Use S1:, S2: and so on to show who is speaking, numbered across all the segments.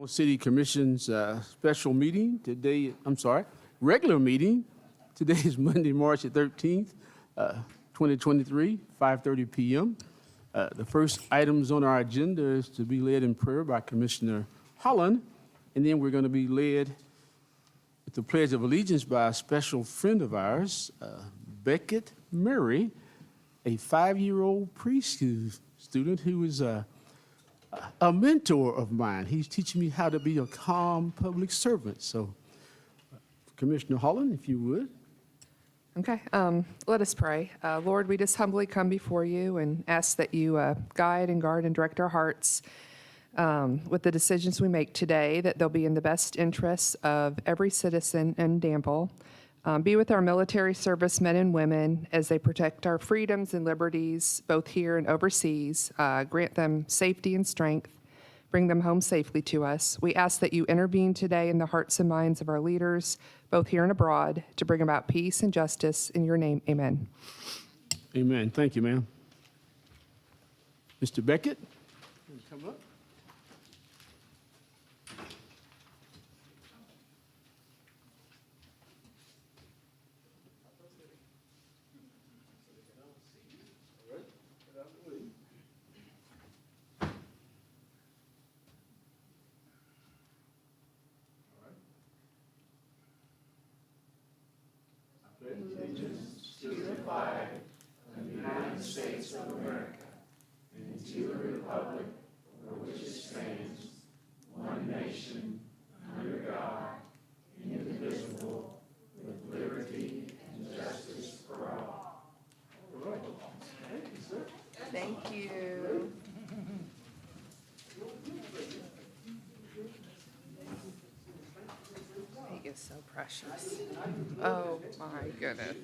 S1: City Commission's regular meeting. Today is Monday, March the 13th, 2023, 5:30 p.m. The first items on our agenda is to be led in prayer by Commissioner Holland, and then we're going to be led with the Pledge of Allegiance by a special friend of ours, Beckett Murray, a 5-year-old preschool student who is a mentor of mine. He's teaching me how to be a calm public servant. So, Commissioner Holland, if you would.
S2: Okay, let us pray. Lord, we just humbly come before you and ask that you guide and guard and direct our hearts with the decisions we make today, that they'll be in the best interests of every citizen in Danville. Be with our military service men and women as they protect our freedoms and liberties, both here and overseas. Grant them safety and strength. Bring them home safely to us. We ask that you intervene today in the hearts and minds of our leaders, both here and abroad, to bring about peace and justice. In your name, amen.
S1: Amen. Thank you, ma'am. Mr. Beckett, come up.
S2: Thank you. He is so precious. Oh, my goodness.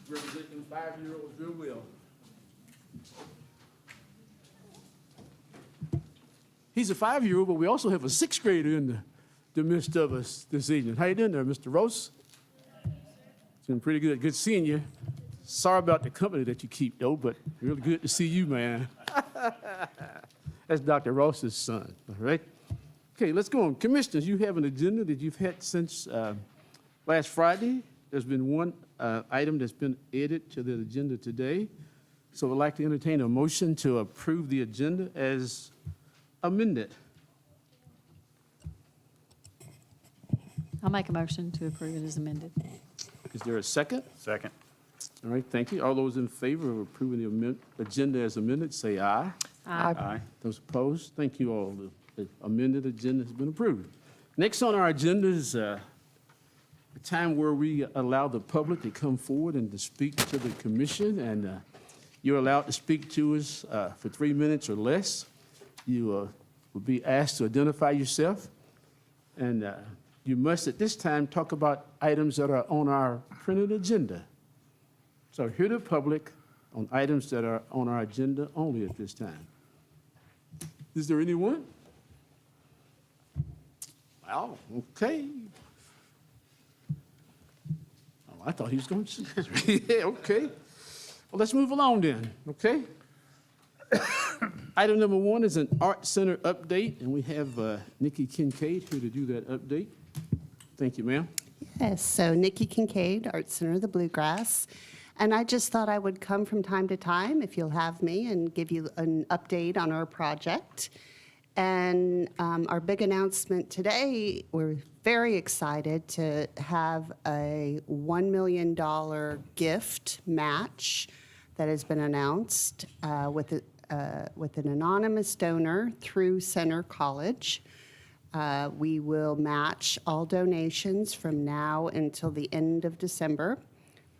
S1: Representing 5-year-old Danville. He's a 5-year-old, but we also have a 6th grader in the midst of us this evening. How you doing there, Mr. Rose? It's been pretty good. Good seeing you. Sorry about the company that you keep, though, but really good to see you, man. That's Dr. Ross's son, all right? Okay, let's go on. Commissioners, you have an agenda that you've had since last Friday. There's been one item that's been added to the agenda today. So I'd like to entertain a motion to approve the agenda as amended.
S3: I'll make a motion to approve it as amended.
S1: Is there a second?
S4: Second.
S1: All right, thank you. All those in favor of approving the agenda as amended, say aye.
S4: Aye.
S1: Those opposed, thank you all. The amended agenda has been approved. Next on our agenda is a time where we allow the public to come forward and to speak to the commission, and you're allowed to speak to us for 3 minutes or less. You will be asked to identify yourself, and you must at this time talk about items that are on our printed agenda. So hear the public on items that are on our agenda only at this time. Is there anyone? Well, okay. Oh, I thought he was going to say, yeah, okay. Well, let's move along then, okay? Item number 1 is an Art Center update, and we have Nikki Kincaid here to do that update. Thank you, ma'am.
S5: Yes, so Nikki Kincaid, Art Center of the Bluegrass. And I just thought I would come from time to time, if you'll have me, and give you an update on our project. And our big announcement today, we're very excited to have a $1 million gift match that has been announced with an anonymous donor through Center College. We will match all donations from now until the end of December,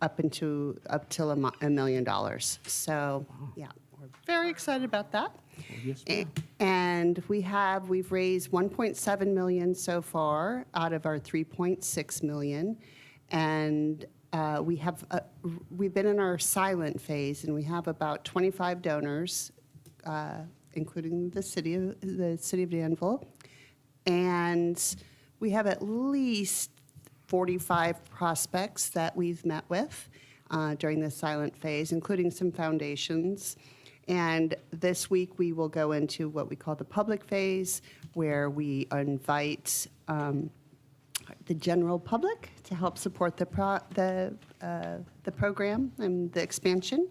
S5: up till $1 million. So, yeah, we're very excited about that.
S1: Yes, ma'am.
S5: And we've raised $1.7 million so far out of our $3.6 million, and we've been in our silent phase, and we have about 25 donors, including the city of Danville, and We have at least 45 prospects that we've met with during the silent phase, including some foundations. And this week, we will go into what we call the public phase, where we invite the general public to help support the program and the expansion.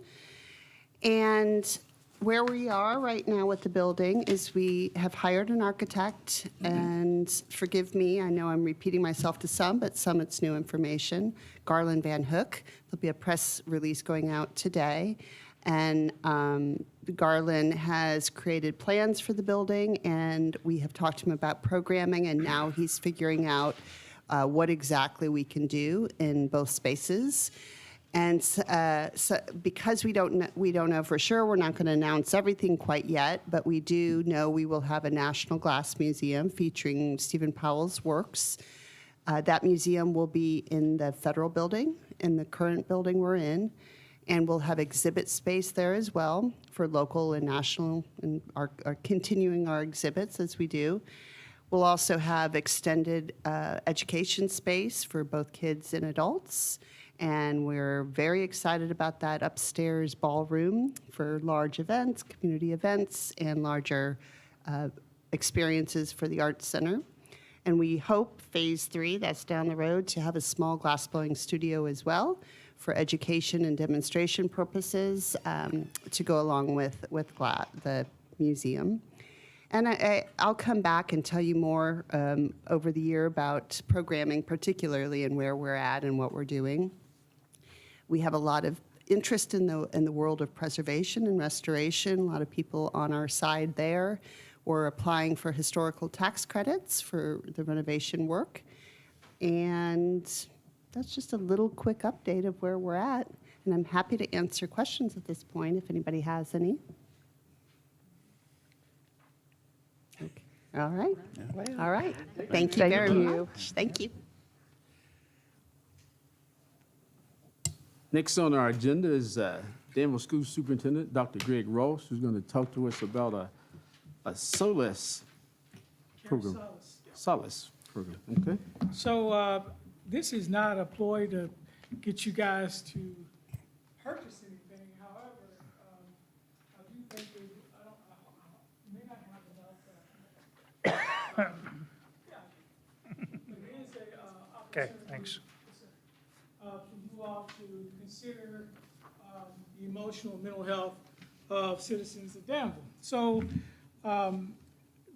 S5: And where we are right now with the building is we have hired an architect, and forgive me, I know I'm repeating myself to some, but some it's new information, Garland Van Hook. There'll be a press release going out today. And Garland has created plans for the building, and we have talked to him about programming, and now he's figuring out what exactly we can do in both spaces. And so because we don't know for sure, we're not going to announce everything quite yet, but we do know we will have a National Glass Museum featuring Stephen Powell's works. That museum will be in the federal building, in the current building we're in, and we'll have exhibit space there as well for local and national, and are continuing our exhibits as we do. We'll also have extended education space for both kids and adults. And we're very excited about that upstairs ballroom for large events, community events, and larger experiences for the Arts Center. And we hope Phase 3, that's down the road, to have a small glassblowing studio as well for education and demonstration purposes to go along with the museum. And I'll come back and tell you more over the year about programming particularly and where we're at and what we're doing. We have a lot of interest in the world of preservation and restoration, a lot of people on our side there. We're applying for historical tax credits for the renovation work. And that's just a little quick update of where we're at. And I'm happy to answer questions at this point if anybody has any. Okay. All right. All right. Thank you very much. Thank you.
S1: Next on our agenda is Danville School Superintendent, Dr. Greg Ross, who's going to talk to us about a SOLAS program. SOLAS program, okay?
S4: So this is not a ploy to get you guys to purchase anything. However, I do think that, you may not have enough. But it is a
S6: Okay,
S4: opportunity,
S6: thanks.
S4: for you all to consider the emotional and mental health of citizens of Danville. So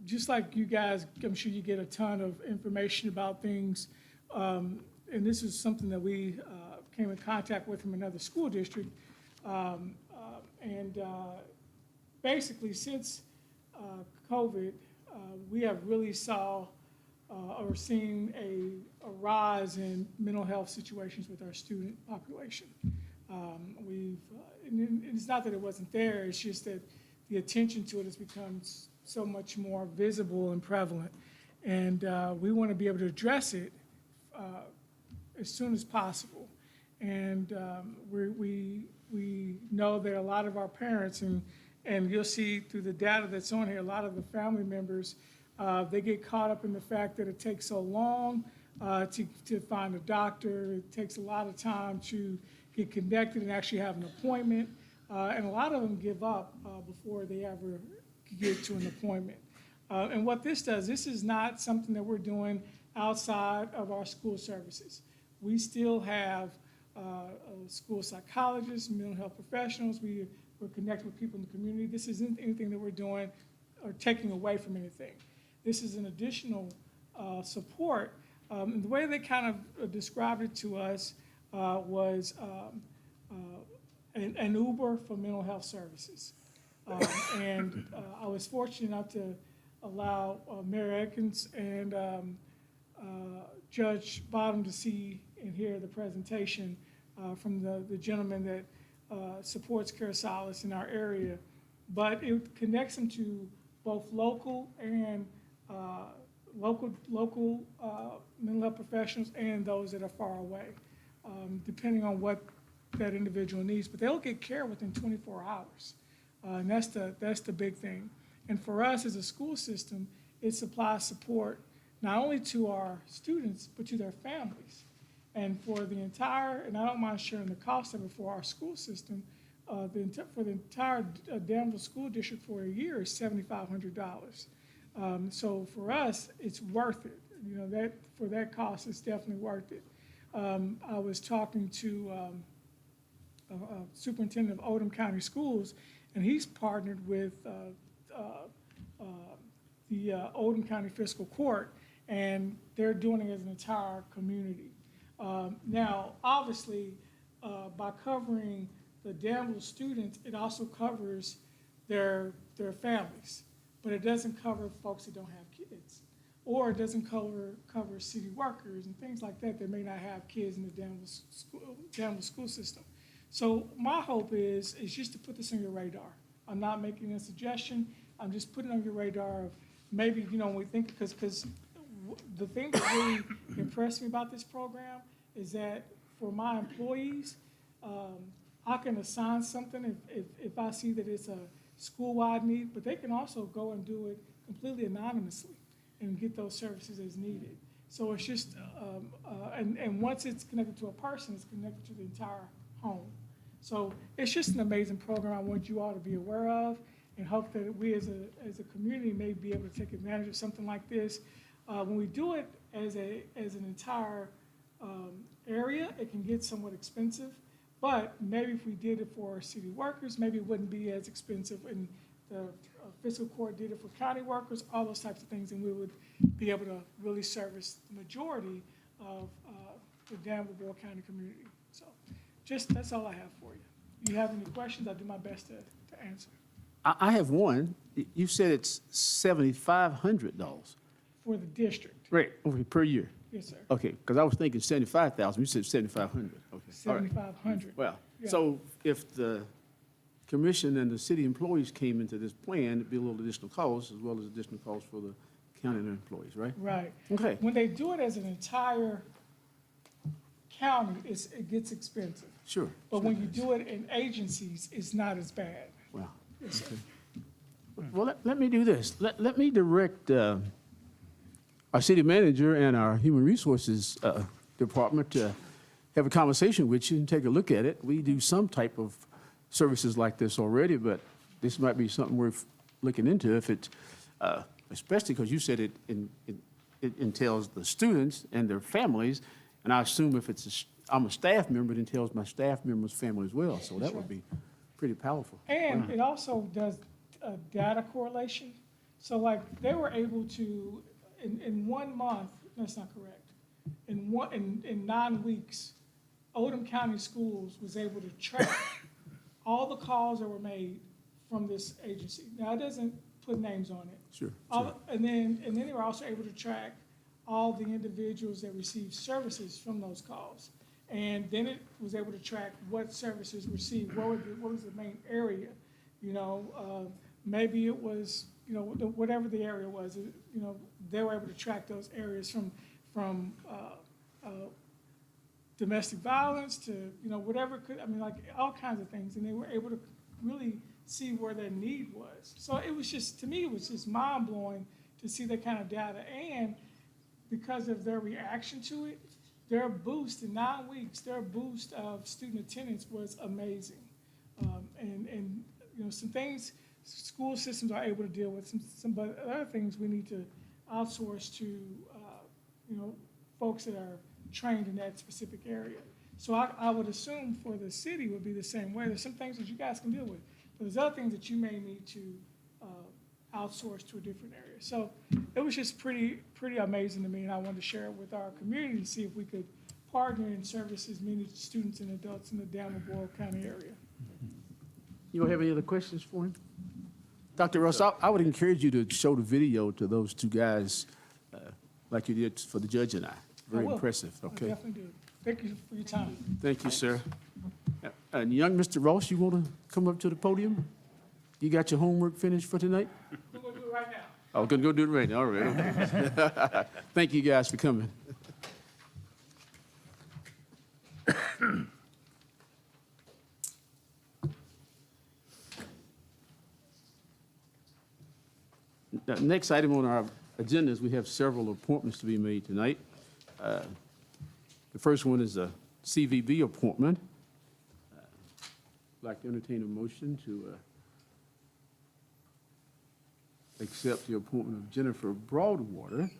S4: just like you guys, I'm sure you get a ton of information about things. And this is something that we came in contact with from another school district. Basically, since COVID, we have really saw or seen a rise in mental health situations with our student population. And it's not that it wasn't there, it's just that the attention to it has become so much more visible and prevalent. And we want to be able to address it as soon as possible. And we know that a lot of our parents, and you'll see through the data that's on here, a lot of the family members, they get caught up in the fact that it takes so long to find a doctor. It takes a lot of time to get connected and actually have an appointment. And a lot of them give up before they ever get to an appointment. And what this does, this is not something that we're doing outside of our school services. We still have school psychologists, mental health professionals. We're connected with people in the community. This isn't anything that we're doing or taking away from anything. This is an additional support. And the way they kind of described it to us was an Uber for mental health services. I was fortunate enough to allow Mayor Atkins and Judge Bottom to see and hear the presentation from the gentleman that supports Care Solace in our area. But it connects them to both local and local mental health professionals and those that are far away, depending on what that individual needs. But they'll get care within 24 hours. And that's the big thing. And for us as a school system, it supplies support not only to our students, but to their families. And for the entire, and I don't mind sharing the cost of it for our school system, for the entire Danville School District for a year is $7,500. So for us, it's worth it. You know, that for that cost, it's definitely worth it. I was talking to Superintendent of Oldham County Schools, and he's partnered with the Oldham County Fiscal Court, and they're doing it as an entire community. Now, obviously, by covering the Danville students, it also covers their families, but it doesn't cover folks that don't have kids, or it doesn't cover city workers and things like that that may not have kids in the Danville school system. So my hope is just to put this on your radar. I'm not making a suggestion. I'm just putting it on your radar of maybe, you know, when we think, because the thing that really impressed me about this program is that for my employees, I can assign something if I see that it's a school-wide need, but they can also go and do it completely anonymously and get those services as needed. So it's just, and once it's connected to a person, it's connected to the entire home. So it's just an amazing program I want you all to be aware of, and hope that we as a community may be able to take advantage of something like this. When we do it as an entire area, it can get somewhat expensive, but maybe if we did it for city workers, maybe it wouldn't be as expensive, and the fiscal court did it for county workers, all those types of things, and we would be able to really service the majority of the Danville County community. So that's all I have for you. You have any questions, I'll do my best to answer.
S1: I have one. You said it's $7,500.
S4: For the district,
S1: Right, okay, per year.
S4: yes, sir.
S1: Okay, because I was thinking 75,000, you said 7,500. Okay, all right.
S4: 7,500.
S1: Well,
S4: Yeah.
S1: so if the commission and the city employees came into this plan, it'd be a little additional cost, as well as additional cost for the county and their employees, right?
S4: Right.
S1: Okay,
S4: When they do it as an entire county, it gets expensive.
S1: sure.
S4: But when you do it in agencies, it's not as bad.
S1: Wow.
S4: Yes, sir.
S1: Well, let me do this. Let me direct our city manager and our human resources department to have a conversation with you and take a look at it. We do some type of services like this already, but this might be something worth looking into if it's, especially because you said it entails the students and their families, and I assume if I'm a staff member, it entails my staff member's family as well, so that would be pretty powerful.
S4: And it also does data correlation. So like they were able to, in 1 month, that's not correct. In 9 weeks, Oldham County Schools was able to track all the calls that were made from this agency. Now, it doesn't put names on it.
S1: Sure.
S4: And then they were also able to track all the individuals that received services from those calls. And then it was able to track what services received, what was the main area. You know, maybe it was, you know, whatever the area was, you know, they were able to track those areas from domestic violence to, you know, whatever could, I mean, like all kinds of things. And they were able to really see where their need was. So it was just, to me, it was just mind blowing to see that kind of data. And because of their reaction to it, their boost in 9 weeks, their boost of student attendance was amazing. And you know, some things school systems are able to deal with, but other things we need to outsource to, you know, folks that are trained in that specific area. So I would assume for the city would be the same way. There's some things that you guys can deal with, but there's other things that you may need to outsource to a different area. So it was just pretty amazing to me, and I wanted to share it with our community to see if we could partner and service as many students and adults in the Danville County area.
S1: You don't have any other questions for him? Dr. Russ, I would encourage you to show the video to those two guys like you did for the judge and I. Very
S4: will.
S1: impressive,
S4: I
S1: okay?
S4: definitely do. Thank you for your time.
S1: Thank you, sir. And young Mr. Ross, you want to come up to the podium? You got your homework finished for tonight?
S4: We're going to do it right now.
S1: Oh, gonna go do it right now, all right. Okay. Thank you guys for coming. The next item on our agendas, we have several appointments to be made tonight. The first one is a CVB appointment. I'd like to entertain a motion to accept the appointment of Jennifer Broadwater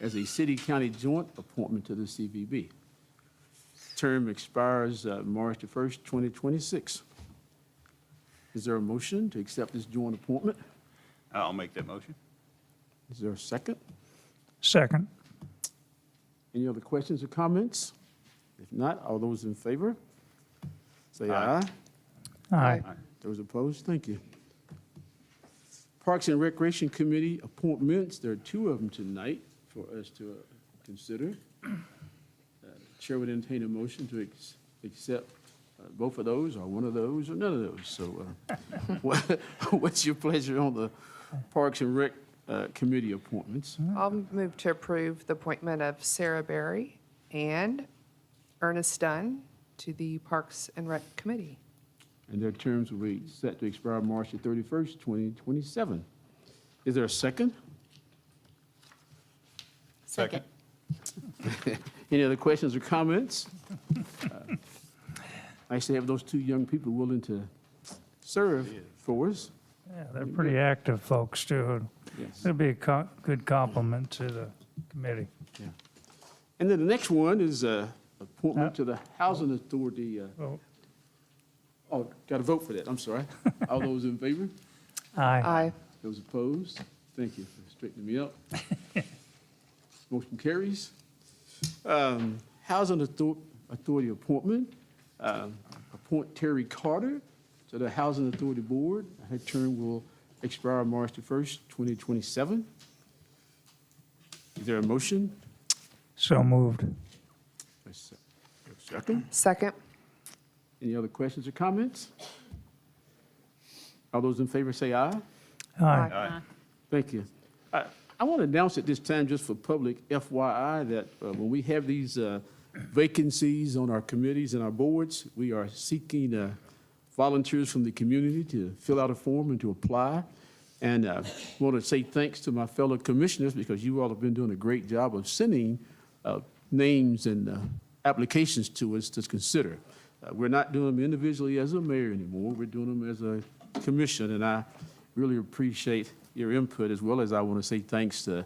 S1: as a city-county joint appointment to the CVB. Term expires March the 1st, 2026. Is there a motion to accept this joint appointment?
S6: I'll make that motion.
S1: Is there a second?
S7: Second.
S1: Any other questions or comments? If not, all those in favor, say aye.
S7: Aye.
S1: Those opposed, thank you. Parks and Recreation Committee appointments, there are two of them tonight for us to consider. Chair would entertain a motion to accept both of those, or one of those, or none of those. So what's your pleasure on the Parks and Rec Committee appointments?
S2: I'll move to approve the appointment of Sarah Berry and Ernest Dunn to the Parks and Rec Committee.
S1: And their terms will be set to expire March the 31st, 2027. Is there a second?
S6: Second.
S1: Any other questions or comments? Nice to have those two young people willing to serve for us.
S7: Yeah, they're pretty active folks, too.
S1: Yes.
S7: It'll be a good compliment to the committee.
S1: And then the next one is appointment to the Housing Authority.
S7: Oh,
S1: Oh, got to vote for that, I'm sorry. All those in favor?
S7: aye.
S2: Aye.
S1: Those opposed? Thank you for straightening me up. Motion carries. Housing Authority appointment. Appoint Terry Carter to the Housing Authority Board. Her term will expire March the 1st, 2027. Is there a motion?
S7: So moved.
S1: A second?
S2: Second.
S1: Any other questions or comments? All those in favor say aye.
S7: Aye.
S6: Aye.
S1: Thank you. I want to announce at this time, just for public FYI, that when we have these vacancies on our committees and our boards, we are seeking volunteers from the community to fill out a form and to apply. And I want to say thanks to my fellow commissioners, because you all have been doing a great job of sending names and applications to us to consider. We're not doing them individually as a mayor anymore. We're doing them as a commission, and I really appreciate your input, as well as I want to say thanks to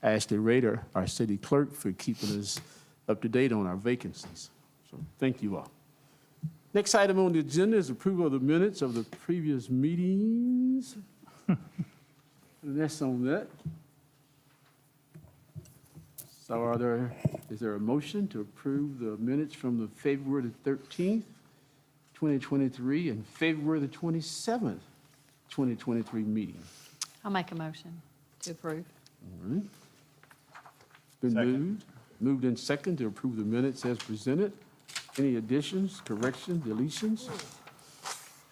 S1: Ashley Rader, our city clerk, for keeping us up to date on our vacancies. So thank you all. Next item on the agenda is approval of the minutes of the previous meetings. And that's on that. So is there a motion to approve the minutes from the February the 13th, 2023, and February the 27th, 2023 meeting?
S3: I'll make a motion to approve.
S1: All right. Been
S6: Second.
S1: moved in second to approve the minutes as presented. Any additions, corrections, deletions?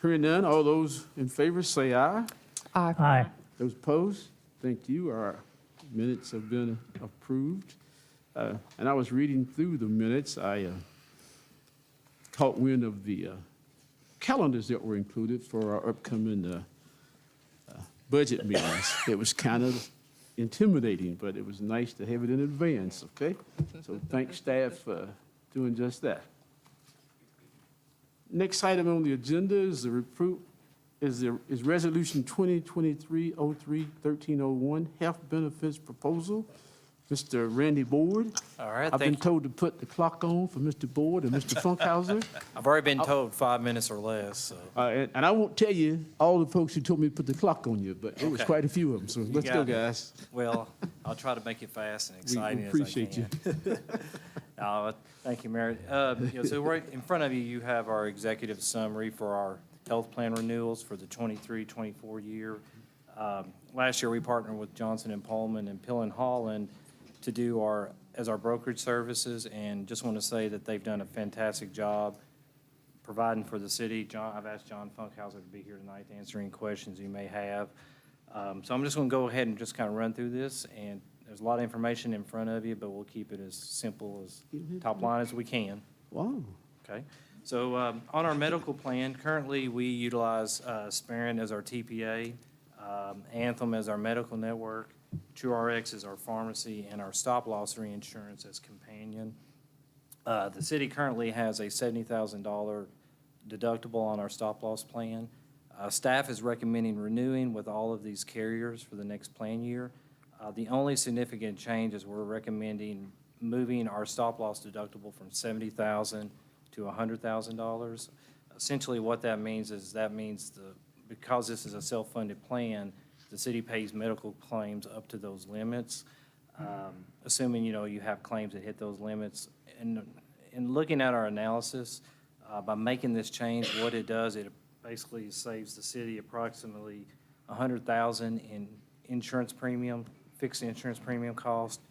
S1: Hearing none, all those in favor say aye.
S2: Aye.
S7: Aye.
S1: Those opposed? Thank you. Our minutes have been approved. And I was reading through the minutes. I caught wind of the calendars that were included for our upcoming budget meetings. It was kind of intimidating, but it was nice to have it in advance, okay? So thanks staff for doing just that. Next item on the agenda is is Resolution 2023-03-1301, Health Benefits Proposal. Mr. Randy Board.
S8: All right,
S1: I've been
S8: thank you.
S1: told to put the clock on for Mr. Board and Mr. Funkhauser.
S8: I've already been told 5 minutes or less, so.
S1: And I won't tell you all the folks who told me to put the clock on you, but it was
S8: Okay.
S1: quite a few of them, so let's go,
S8: got it.
S1: guys.
S8: Well, I'll try to make it fast and
S1: We
S8: exciting as I
S1: appreciate
S8: can.
S1: you.
S8: Thank you, Mayor. So right in front of you, you have our executive summary for our health plan renewals for the 23-24 year. Last year, we partnered with Johnson & Pullman and Pill and Holland to do our brokerage services, and just want to say that they've done a fantastic job providing for the city. I've asked John Funkhauser to be here tonight to answer any questions you may have. So I'm just going to go ahead and just kind of run through this, and there's a lot of information in front of you, but we'll keep it as simple as top line as we can.
S1: Wow.
S8: Okay, so on our medical plan, currently we utilize Spearant as our TPA, Anthem as our medical network, TrueRx is our pharmacy, and our stop-loss reinsurance as companion. The city currently has a $70,000 deductible on our stop-loss plan. Staff is recommending renewing with all of these carriers for the next plan year. The only significant change is we're recommending moving our stop-loss deductible from $70,000 to $100,000. Essentially, what that means is because this is a self-funded plan, the city pays medical claims up to those limits, assuming, you have claims that hit those limits. And in looking at our analysis, by making this change, what it does, it basically saves the city approximately $100,000 in insurance premium, fixed insurance premium cost,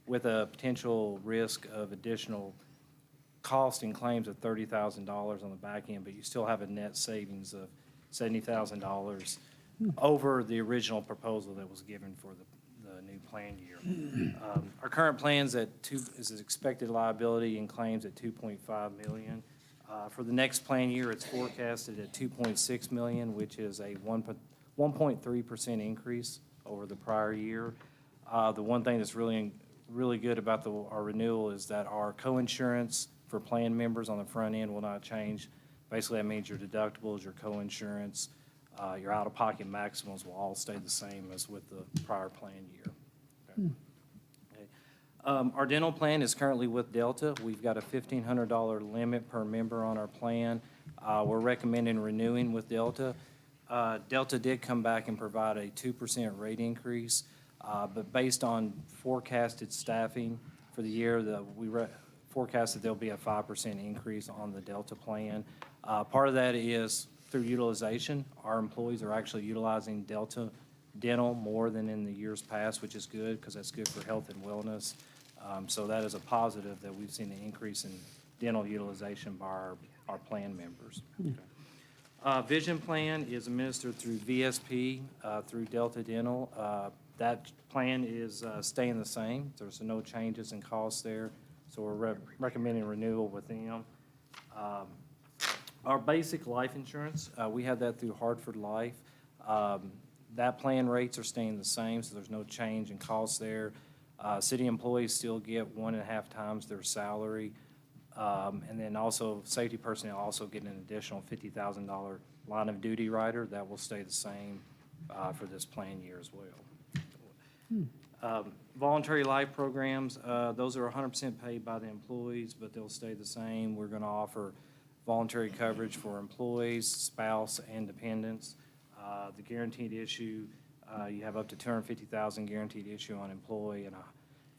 S8: with a potential risk of additional cost and claims of $30,000 on the back end, but you still have a net savings of $70,000 over the original proposal that was given for the new plan year. Our current plan's is expected liability and claims at $2.5 million. For the next plan year, it's forecasted at $2.6 million, which is a 1.3% increase over the prior year. The one thing that's really good about our renewal is that our coinsurance for plan members on the front end will not change. Basically, that means your deductibles, your coinsurance, your out-of-pocket maximums will all stay the same as with the prior plan year. Okay. Our dental plan is currently with Delta. We've got a $1,500 limit per member on our plan. We're recommending renewing with Delta. Delta did come back and provide a 2% rate increase, but based on forecasted staffing for the year, we forecast that there'll be a 5% increase on the Delta plan. Part of that is through utilization. Our employees are actually utilizing Delta Dental more than in the years past, which is good because that's good for health and wellness. So that is a positive that we've seen an increase in dental utilization by our plan members. Okay. Vision plan is administered through VSP, through Delta Dental. That plan is staying the same. There's no changes in costs there, so we're recommending renewal with them. Our basic life insurance, we have that through Hartford Life. That plan rates are staying the same, so there's no change in costs there. City employees still get 1.5 times their salary. And then also, safety personnel also get an additional $50,000 line of duty rider. That will stay the same for this plan year as well. Voluntary life programs, those are 100% paid by the employees, but they'll stay the same. We're going to offer voluntary coverage for employees, spouse, and dependents. The guaranteed issue, you have up to $250,000 guaranteed issue on employee and a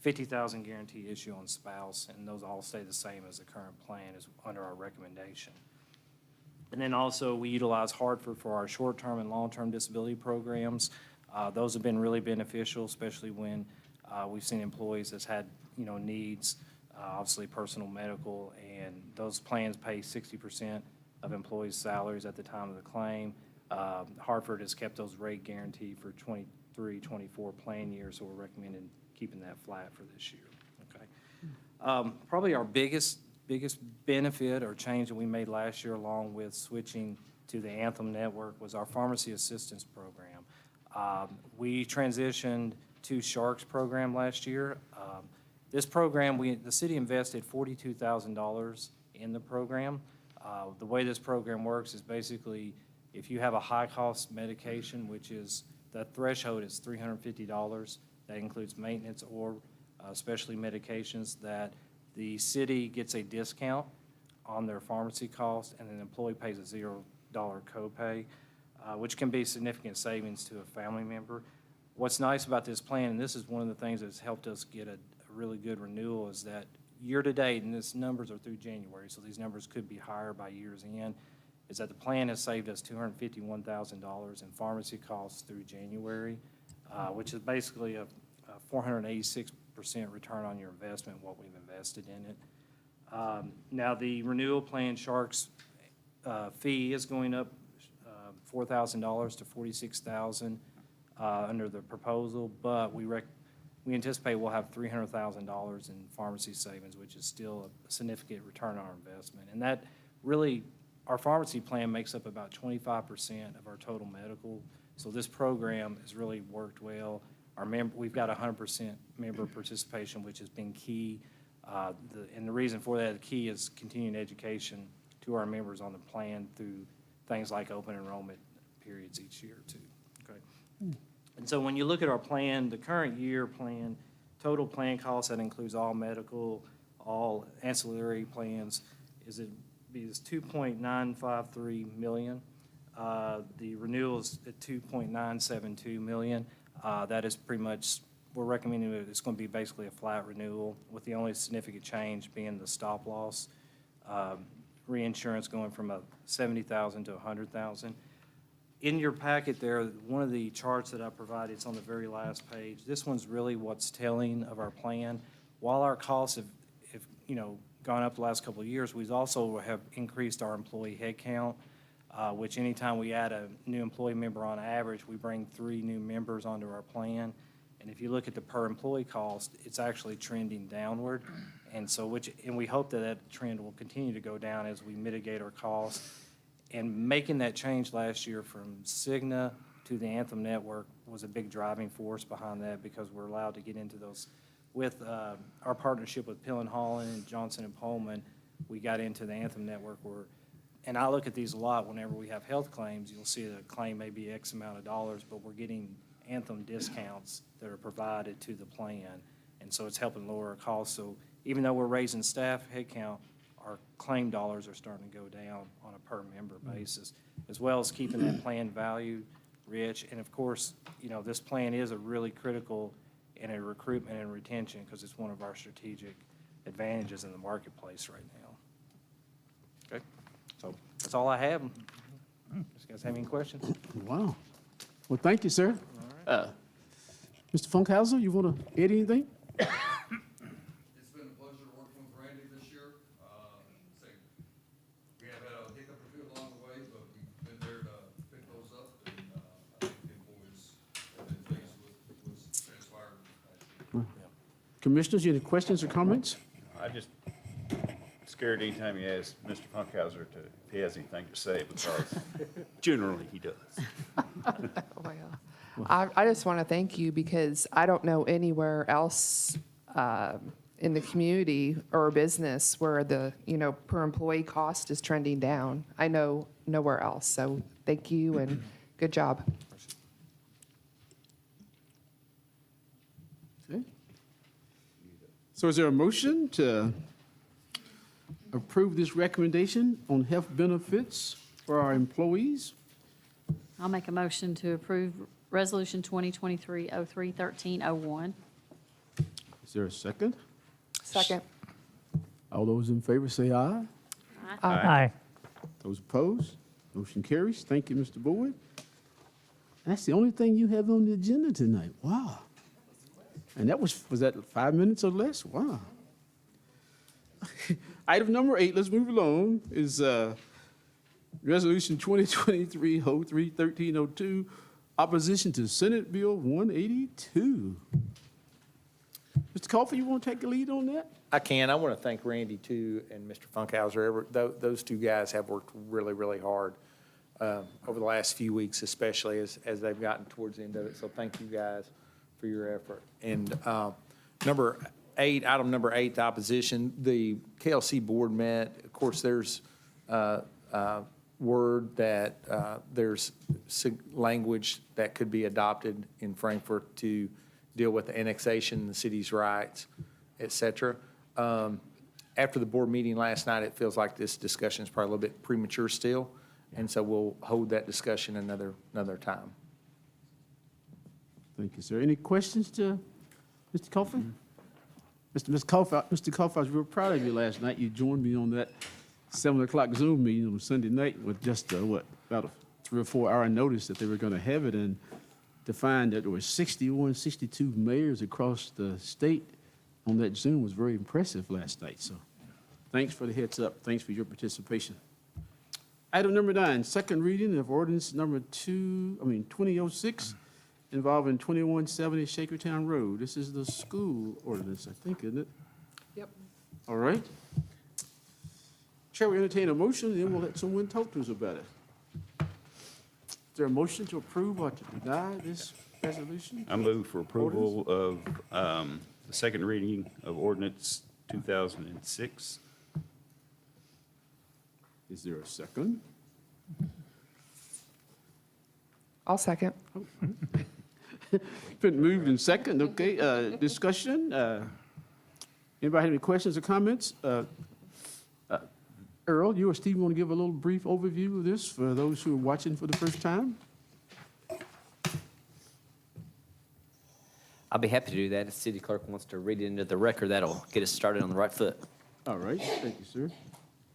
S8: $50,000 guaranteed issue on spouse, and those all stay the same as the current plan is under our recommendation. And then also, we utilize Hartford for our short-term and long-term disability programs. Those have been really beneficial, especially when we've seen employees that's had, needs, obviously personal medical, and those plans pay 60% of employees' salaries at the time of the claim. Hartford has kept those rate guaranteed for 23-24 plan years, so we're recommending keeping that flat for this year. Okay. Probably our biggest benefit or change that we made last year, along with switching to the Anthem network, was our pharmacy assistance program. We transitioned to Sharks program last year. This program, the city invested $42,000 in the program. The way this program works is basically if you have a high-cost medication, which is the threshold is $350, that includes maintenance or specialty medications, that the city gets a discount on their pharmacy cost, and an employee pays a $0 copay, which can be significant savings to a family member. What's nice about this plan, and this is one of the things that's helped us get a really good renewal, is that year-to-date, and these numbers are through January, so these numbers could be higher by year's end, is that the plan has saved us $251,000 in pharmacy costs through January, which is basically a 486% return on your investment, what we've invested in it. Now, the renewal plan, Sharks fee is going up $4,000 to $46,000 under the proposal, but we anticipate we'll have $300,000 in pharmacy savings, which is still a significant return on our investment. And that really, our pharmacy plan makes up about 25% of our total medical. So this program has really worked well. we've got 100% member participation, which has been key. And the reason for that, the key is continuing education to our members on the plan through things like open enrollment periods each year too, okay? And so when you look at our plan, the current year plan, total plan cost, that includes all medical, all ancillary plans, is 2.953 million. The renewal is at 2.972 million. That is pretty much, we're recommending that it's going to be basically a flat renewal, with the only significant change being the stop loss reinsurance going from 70,000 to 100,000. In your packet there, one of the charts that I provided, it's on the very last page. This one's really what's telling of our plan. While our costs have gone up the last couple of years, we also have increased our employee headcount, which anytime we add a new employee member on average, we bring 3 new members onto our plan. And if you look at the per employee cost, it's actually trending downward. And so and we hope that that trend will continue to go down as we mitigate our costs. And making that change last year from Cigna to the Anthem network was a big driving force behind that, because we're allowed to get into those. With our partnership with Pill and Holland and Johnson and Pullman, we got into the Anthem network and I look at these a lot whenever we have health claims. You'll see the claim may be X amount of dollars, but we're getting Anthem discounts that are provided to the plan. And so it's helping lower our costs. So even though we're raising staff headcount, our claim dollars are starting to go down on a per member basis, as well as keeping that plan value rich. And of course, this plan is a really critical in a recruitment and retention, because it's one of our strategic advantages in the marketplace right now. Okay, so that's all I have. You guys have any questions?
S1: Wow. Well, thank you, sir. Mr. Funkhauser, you want to add anything?
S9: It's been a pleasure working with Randy this year. We have had a hiccup or two along the way, but we've been there to pick those up, and I think the employees have been pleased with what's transpired last year.
S1: Commissioners, you have any questions or comments?
S6: I just scared anytime you ask Mr. Funkhauser if he has anything to say, because generally he does.
S2: I just want to thank you, because I don't know anywhere else in the community or business where the, per employee cost is trending down. I know nowhere else. So thank you and good job.
S1: Okay. So is there a motion to approve this recommendation on health benefits for our employees?
S3: I'll make a motion to approve Resolution 2023-03-1301.
S1: Is there a second?
S2: Second.
S1: All those in favor say aye.
S7: Aye.
S1: Those opposed? Motion carries. Thank you, Mr. Boyd. That's the only thing you have on the agenda tonight. Wow. And that was that 5 minutes or less? Wow. Item number 8, let's move along, is Resolution 2023-03-1302, opposition to Senate Bill 182. Mr. Coffey, you want to take the lead on that?
S10: I can. I want to thank Randy, too, and Mr. Funkhauser. Those two guys have worked really, really hard over the last few weeks, especially as they've gotten towards the end of it. So thank you guys for your effort. And item number 8, the opposition, the KLC board met. Of course, there's word that there's language that could be adopted in Frankfurt to deal with the annexation, the city's rights, et cetera. After the board meeting last night, it feels like this discussion is probably a little bit premature still, and so we'll hold that discussion another time.
S1: Thank you, sir. Any questions to Mr. Coffey? Mr. Coffey, I was real proud of you last night. You joined me on that 7 o'clock Zoom meeting on Sunday night with just, about a 3 or 4 hour notice that they were going to have it, and to find that there were 61, 62 mayors across the state on that Zoom was very impressive last night. So thanks for the heads up. Thanks for your participation. Item number 9, second reading of ordinance number 2006 involving 2170 Shakertown Road. This is the school ordinance, I think, isn't it?
S2: Yep.
S1: All right. Chair will entertain a motion, and then we'll let someone talk to us about it. Is there a motion to approve or to deny this resolution?
S6: I move for approval of the second reading of ordinance 2006.
S1: Is there a second?
S2: I'll second.
S1: Been moved and second, okay, discussion? Anybody have any questions or comments? Earl, you or Steve want to give a little brief overview of this for those who are watching for the first time?
S11: I'll be happy to do that. If the city clerk wants to read it into the record, that'll get us started on the right foot.
S1: All right, thank you, sir.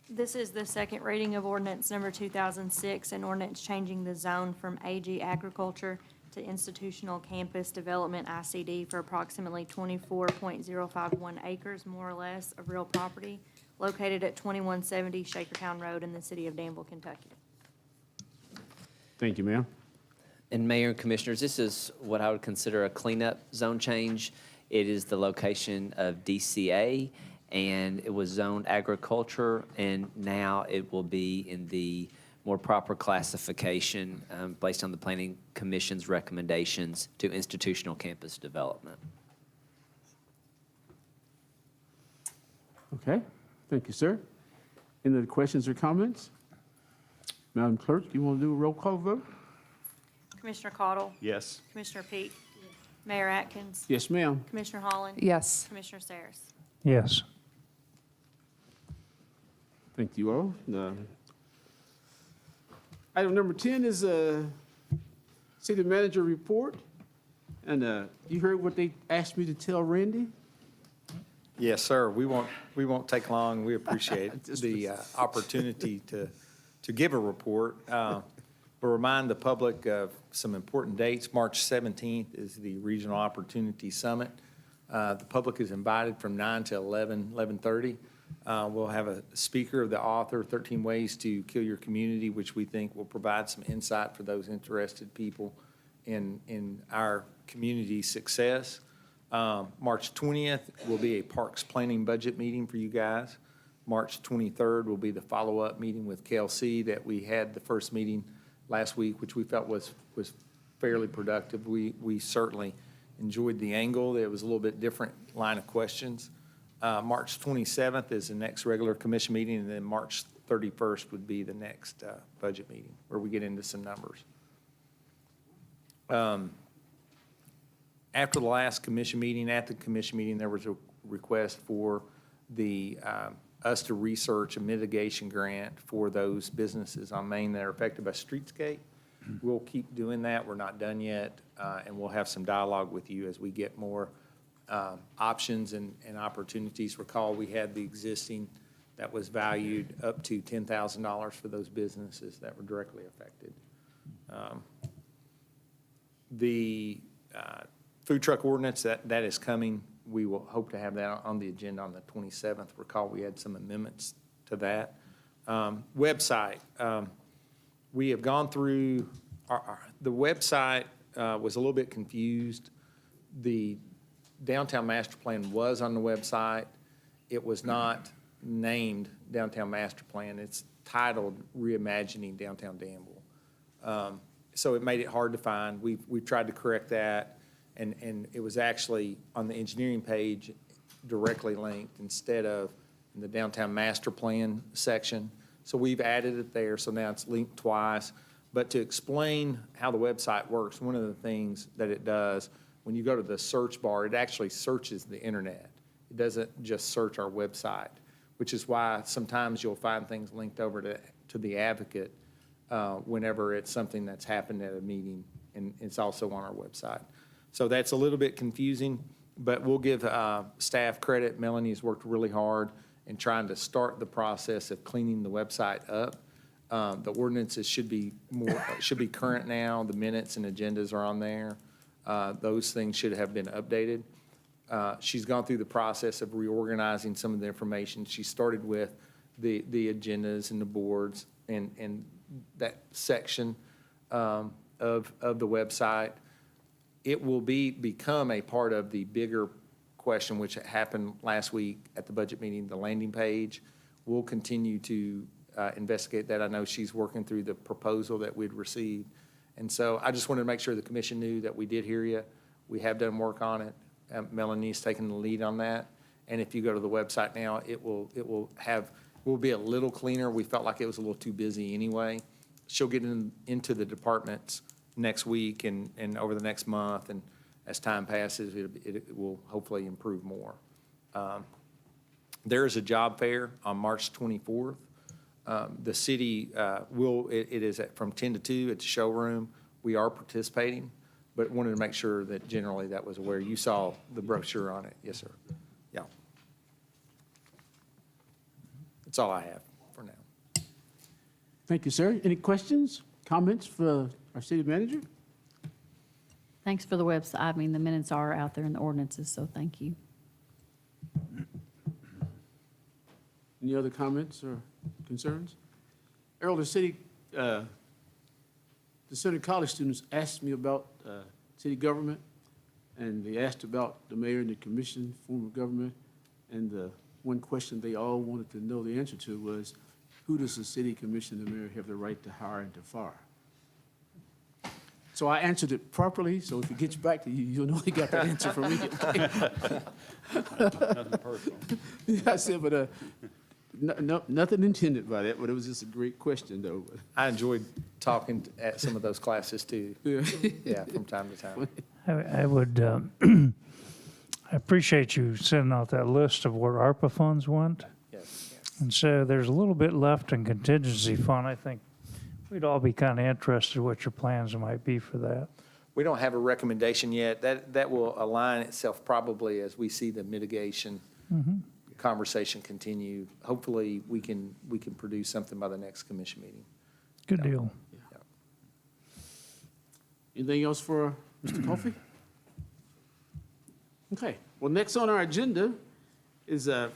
S12: This is the second reading of ordinance number 2006, an ordinance changing the zone from AG agriculture to institutional campus development ICD for approximately 24.051 acres, more or less, of real property located at 2170 Shakertown Road in the city of Danville, Kentucky.
S1: Thank you, ma'am.
S11: And Mayor and Commissioners, this is what I would consider a cleanup zone change. It is the location of DCA, and it was zoned agriculture, and now it will be in the more proper classification based on the Planning Commission's recommendations to institutional campus development.
S1: Okay, thank you, sir. Any other questions or comments? Madam Clerk, you want to do a roll call vote?
S12: Commissioner Caudle?
S6: Yes.
S12: Commissioner Peak? Mayor Atkins?
S1: Yes, ma'am.
S12: Commissioner Holland?
S2: Yes.
S12: Commissioner Saris?
S7: Yes.
S1: Thank you all. Item number 10 is city manager report. And you heard what they asked me to tell Randy?
S10: Yes, sir. We won't take long. We appreciate the opportunity to give a report. We'll remind the public of some important dates. March 17th is the Regional Opportunity Summit. The public is invited from 9 to 11:30. We'll have a speaker of the author, 13 Ways to Kill Your Community, which we think will provide some insight for those interested people in our community success. March 20th will be a Parks Planning Budget meeting for you guys. March 23rd will be the follow-up meeting with KLC that we had the first meeting last week, which we felt was fairly productive. We certainly enjoyed the angle. It was a little bit different line of questions. March 27th is the next regular commission meeting, and then March 31st would be the next budget meeting, where we get into some numbers. After the last commission meeting, at the commission meeting, there was a request for us to research a mitigation grant for those businesses on Main that are affected by streetscape. We'll keep doing that. We're not done yet, and we'll have some dialogue with you as we get more options and opportunities. Recall, we had the existing that was valued up to $10,000 for those businesses that were directly affected. The food truck ordinance, that is coming. We will hope to have that on the agenda on the 27th. Recall, we had some amendments to that. Website. We have gone through, the website was a little bit confused. The downtown master plan was on the website. It was not named downtown master plan. It's titled Reimagining Downtown Danville. So it made it hard to find. We've tried to correct that, and it was actually on the engineering page directly linked instead of in the downtown master plan section. So we've added it there, so now it's linked twice. But to explain how the website works, one of the things that it does, when you go to the search bar, it actually searches the internet. It doesn't just search our website, which is why sometimes you'll find things linked over to the advocate whenever it's something that's happened at a meeting, and it's also on our website. So that's a little bit confusing, but we'll give staff credit. Melanie has worked really hard in trying to start the process of cleaning the website up. The ordinances should be current now. The minutes and agendas are on there. Those things should have been updated. She's gone through the process of reorganizing some of the information. She started with the agendas and the boards and that section of the website. It will become a part of the bigger question, which happened last week at the budget meeting, the landing page. We'll continue to investigate that. I know she's working through the proposal that we'd received, And so I just wanted to make sure the commission knew that we did hear you. We have done work on it. Melanie's taken the lead on that. And if you go to the website now, will be a little cleaner. We felt like it was a little too busy anyway. She'll get into the departments next week and over the next month, and as time passes, it will hopefully improve more. There is a job fair on March 24th. The city it is from 10 to 2 at the showroom. We are participating, but wanted to make sure that generally that was aware. You saw the brochure on it. Yes, sir. Yeah. That's all I have for now.
S1: Thank you, sir. Any questions, comments for our city manager?
S3: Thanks for the website. I mean, the minutes are out there in the ordinances, so thank you.
S1: Any other comments or concerns? Earl, the Center College students asked me about city government, and they asked about the mayor and the commission, form of government, and the one question they all wanted to know the answer to was, who does the city commission and the mayor have the right to hire and to fire? So I answered it properly, so if it gets back to you, you'll know he got that answer from me.
S6: Nothing personal.
S1: Yeah, I said, but nothing intended by that, but it was just a great question, though.
S10: I enjoyed talking at some of those classes too.
S1: Yeah.
S10: Yeah, from time to time.
S7: I would, I appreciate you sending out that list of where ARPA funds went.
S10: Yes.
S7: And so there's a little bit left in contingency fund. I think we'd all be kind of interested what your plans might be for that.
S10: We don't have a recommendation yet. That will align itself probably as we see the mitigation conversation continue. Hopefully, we can produce something by the next commission meeting.
S7: Good deal.
S1: Anything else for Mr. Coffey? Okay, well, next on our agenda is our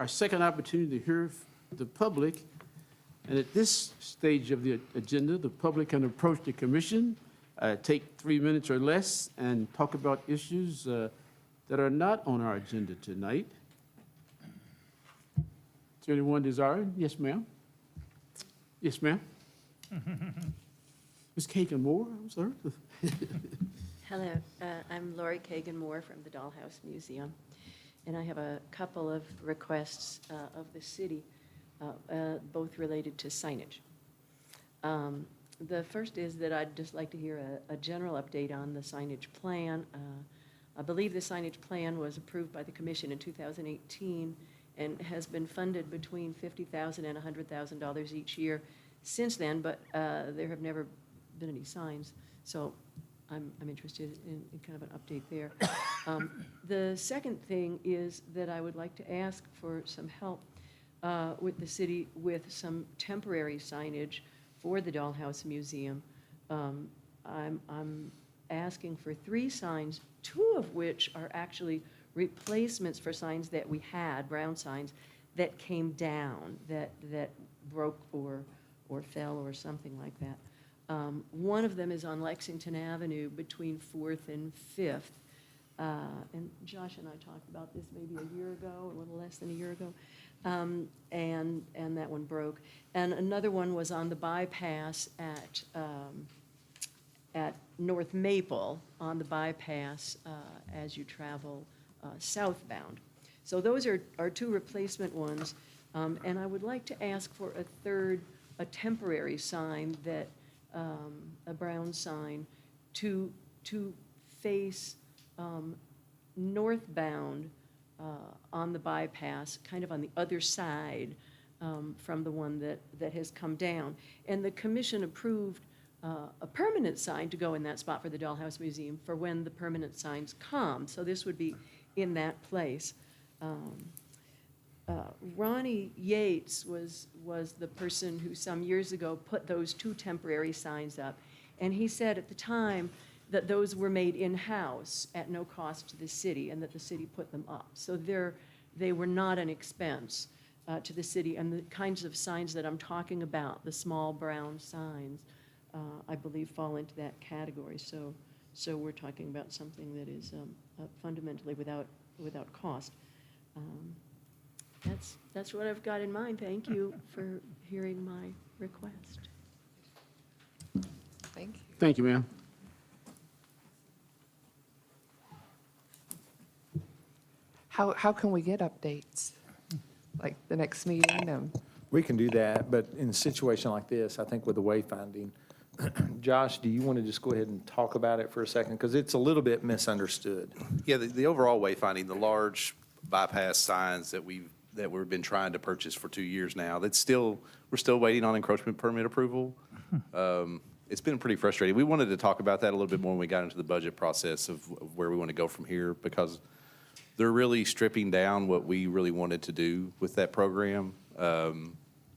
S1: second opportunity to hear the public. And at this stage of the agenda, the public can approach the commission, take 3 minutes or less, and talk about issues that are not on our agenda tonight. Is there anyone desiring? Yes, ma'am. Yes, ma'am. Ms. Kagan Moore, I'm sorry.
S13: Hello, I'm Lori Kagan Moore from the Dollhouse Museum, and I have a couple of requests of the city, both related to signage. The first is that I'd just like to hear a general update on the signage plan. I believe the signage plan was approved by the commission in 2018 and has been funded between $50,000 and $100,000 each year since then, but there have never been any signs. So I'm interested in kind of an update there. The second thing is that I would like to ask for some help with the city with some temporary signage for the Dollhouse Museum. I'm asking for 3 signs, 2 of which are actually replacements for signs that we had, brown signs, that came down, that broke or fell or something like that. One of them is on Lexington Avenue between 4th and 5th. And Josh and I talked about this maybe a year ago, a little less than a year ago. And that one broke. And another one was on the bypass at North Maple, on the bypass as you travel southbound. So those are 2 replacement ones. And I would like to ask for a third, a temporary sign that, a brown sign, to face northbound on the bypass, kind of on the other side from the one that has come down. And the commission approved a permanent sign to go in that spot for the Dollhouse Museum for when the permanent signs come. So this would be in that place. Ronnie Yates was the person who some years ago put those 2 temporary signs up. And he said at the time that those were made in-house at no cost to the city and that the city put them up. So they were not an expense to the city. And the kinds of signs that I'm talking about, the small brown signs, I believe fall into that category. So we're talking about something that is fundamentally without cost. That's what I've got in mind. Thank you for hearing my request.
S2: Thank you.
S1: Thank you, ma'am.
S2: How can we get updates? Like the next meeting?
S10: We can do that, but in a situation like this, I think with the wayfinding, Josh, do you want to just go ahead and talk about it for a second? Because it's a little bit misunderstood.
S14: Yeah, the overall wayfinding, the large bypass signs that we've been trying to purchase for 2 years now, we're still waiting on encroachment permit approval. It's been pretty frustrating. We wanted to talk about that a little bit more when we got into the budget process of where we want to go from here, because they're really stripping down what we really wanted to do with that program.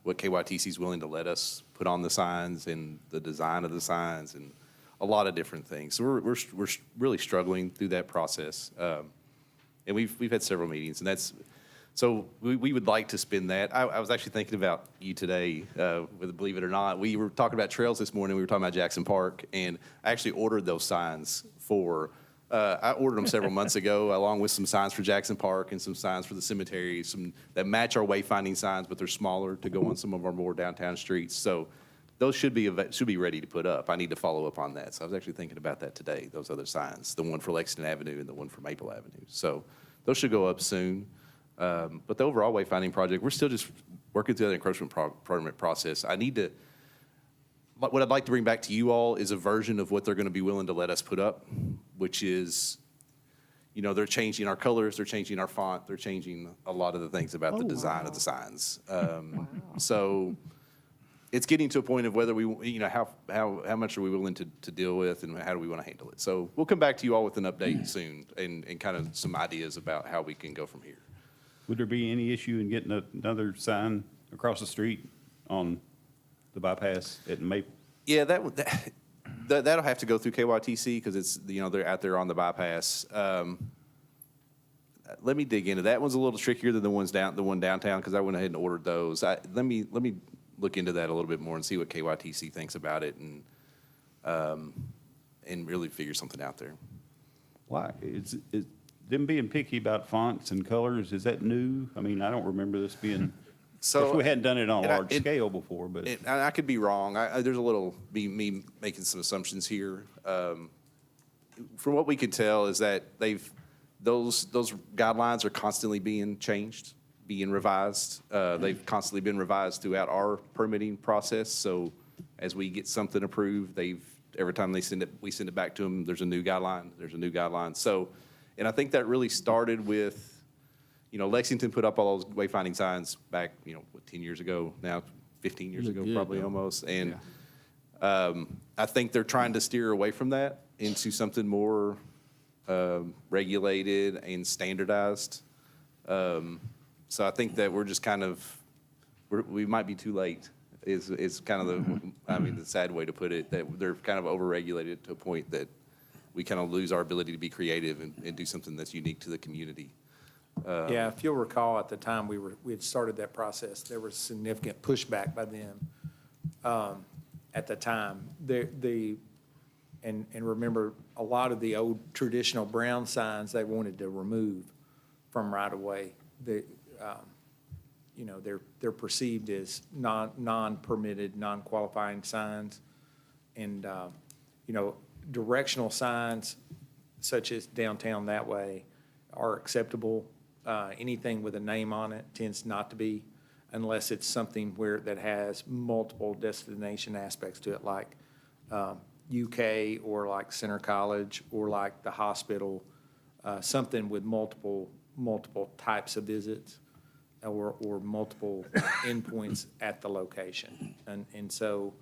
S14: What KYTC is willing to let us put on the signs and the design of the signs and a lot of different things. So we're really struggling through that process. And we've had several meetings, and so we would like to spend that. I was actually thinking about you today, believe it or not. We were talking about trails this morning. We were talking about Jackson Park, and I actually ordered those signs I ordered them several months ago, along with some signs for Jackson Park and some signs for the cemetery, some that match our wayfinding signs, but they're smaller to go on some of our more downtown streets. So those should be ready to put up. I need to follow up on that. So I was actually thinking about that today, those other signs, the one for Lexington Avenue and the one for Maple Avenue. So those should go up soon. But the overall wayfinding project, we're still just working through that encroachment permit process. What I'd like to bring back to you all is a version of what they're going to be willing to let us put up, which is, they're changing our colors, they're changing our font, they're changing a lot of the things about the design of the signs. So it's getting to a point of whether how much are we willing to deal with and how do we want to handle it. So we'll come back to you all with an update soon and kind of some ideas about how we can go from here.
S6: Would there be any issue in getting another sign across the street on the bypass at Maple?
S14: Yeah, that'll have to go through KYTC because it's, they're out there on the bypass. Let me dig into that. That one's a little trickier than the one downtown because I went ahead and ordered those. Let me look into that a little bit more and see what KYTC thinks about it and really figure something out there.
S6: Why? Is them being picky about fonts and colors, is that new? I mean, I don't remember this being, of course, we hadn't done it on a large scale before, but.
S14: I could be wrong. There's a little, me making some assumptions here. From what we could tell is that those guidelines are constantly being changed, being revised. They've constantly been revised throughout our permitting process. So as we get something approved, every time we send it back to them, there's a new guideline. So, and I think that really started with, Lexington put up all those wayfinding signs back, 10 years ago now, 15 years ago, probably almost. And I think they're trying to steer away from that into something more regulated and standardized. So I think that we're just we might be too late is kind of the sad way to put it, that they're kind of overregulated to a point that we kind of lose our ability to be creative and do something that's unique to the community.
S10: Yeah, if you'll recall, at the time we had started that process, there was significant pushback by them at the time. And remember, a lot of the old traditional brown signs they wanted to remove from right-of-way. They're perceived as non-permitted, non-qualifying signs. And, directional signs such as downtown that way are acceptable. Anything with a name on it tends not to be, unless it's something that has multiple destination aspects to it, like UK or like Center College or like the hospital, something with multiple types of visits or multiple endpoints at the location. And so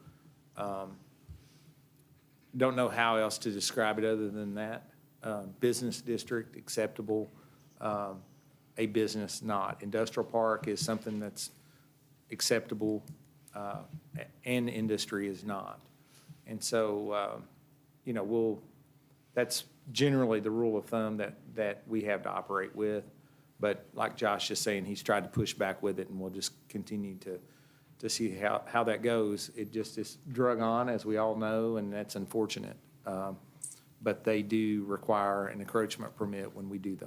S10: don't know how else to describe it other than that. Business district, acceptable. A business not. Industrial park is something that's acceptable, and industry is not. And so, that's generally the rule of thumb that we have to operate with. But like Josh is saying, he's tried to push back with it, and we'll just continue to see how that goes. It just is drug on, as we all know, and that's unfortunate. But they do require an encroachment permit when we do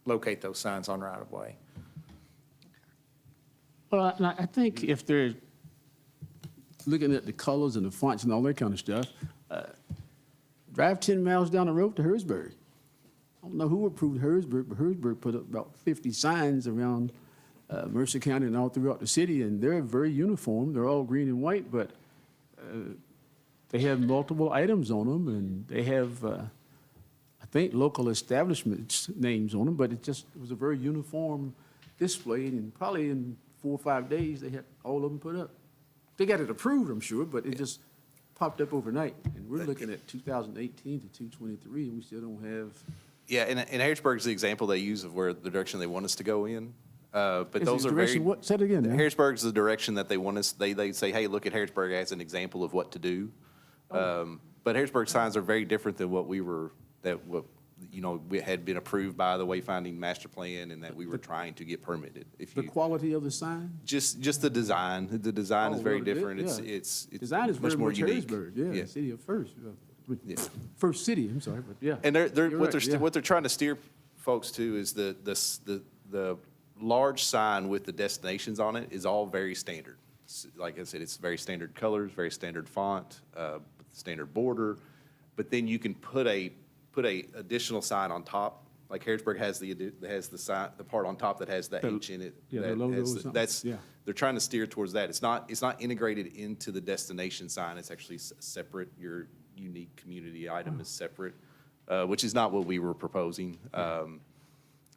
S10: locate those signs on right-of-way.
S1: Well, I think if they're looking at the colors and the fonts and all that kind of stuff, Drive 10 miles down the road to Harrisburg. I don't know who approved Harrisburg, but Harrisburg put up about 50 signs around Mercer County and all throughout the city, and they're very uniform. They're all green and white, but they have multiple items on them, and they have, I think, local establishments' names on them, but it was a very uniform display, and probably in 4 or 5 days, they had all of them put up. They got it approved, I'm sure, but it just popped up overnight. And we're looking at 2018 to 2023, and we still don't have.
S14: Yeah, and Harrisburg's the example they use of where the direction they want us to go in. But those are very.
S1: What? Say it again, man.
S14: Harrisburg's the direction that they want us, they say, hey, look at Harrisburg as an example of what to do. But Harrisburg signs are very different than what we had been approved by the wayfinding master plan and that we were trying to get permitted.
S1: The quality of the sign?
S14: Just the design. The design is very different.
S1: Yeah.
S14: It's
S1: Design is
S14: much
S1: very
S14: more
S1: much
S14: unique.
S1: Harrisburg, yeah, city of first.
S14: Yeah.
S1: First city, I'm sorry, but yeah.
S14: And
S1: You're
S14: what
S1: right,
S14: they're trying to steer folks to is the large sign with the destinations on it is all very standard. Like I said, it's very standard colors, very standard font, standard border. But then you can put a additional sign on top. Like Harrisburg has the sign, the part on top that has the H in it.
S1: Yeah, the
S14: that
S1: logo
S14: has
S1: or something.
S14: That's,
S1: Yeah.
S14: they're trying to steer towards that. It's not integrated into the destination sign. It's actually separate. Your unique community item is separate, which is not what we were proposing.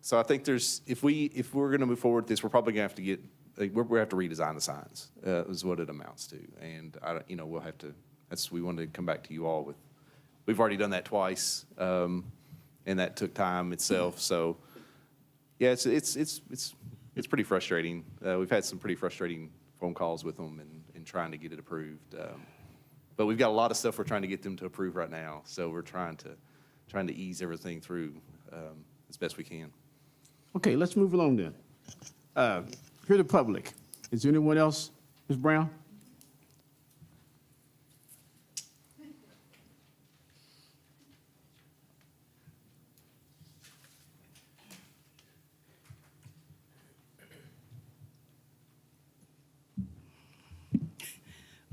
S14: So I think if we're going to move forward with this, we're probably going to have to we have to redesign the signs, is what it amounts to. And we'll have to, we wanted to come back to you all with, we've already done that twice. And that took time itself. So yeah, it's pretty frustrating. We've had some pretty frustrating phone calls with them and trying to get it approved. But we've got a lot of stuff we're trying to get them to approve right now. So we're trying to ease everything through as best we can.
S1: Okay, let's move along then. Hear the public. Is there anyone else? Ms. Brown?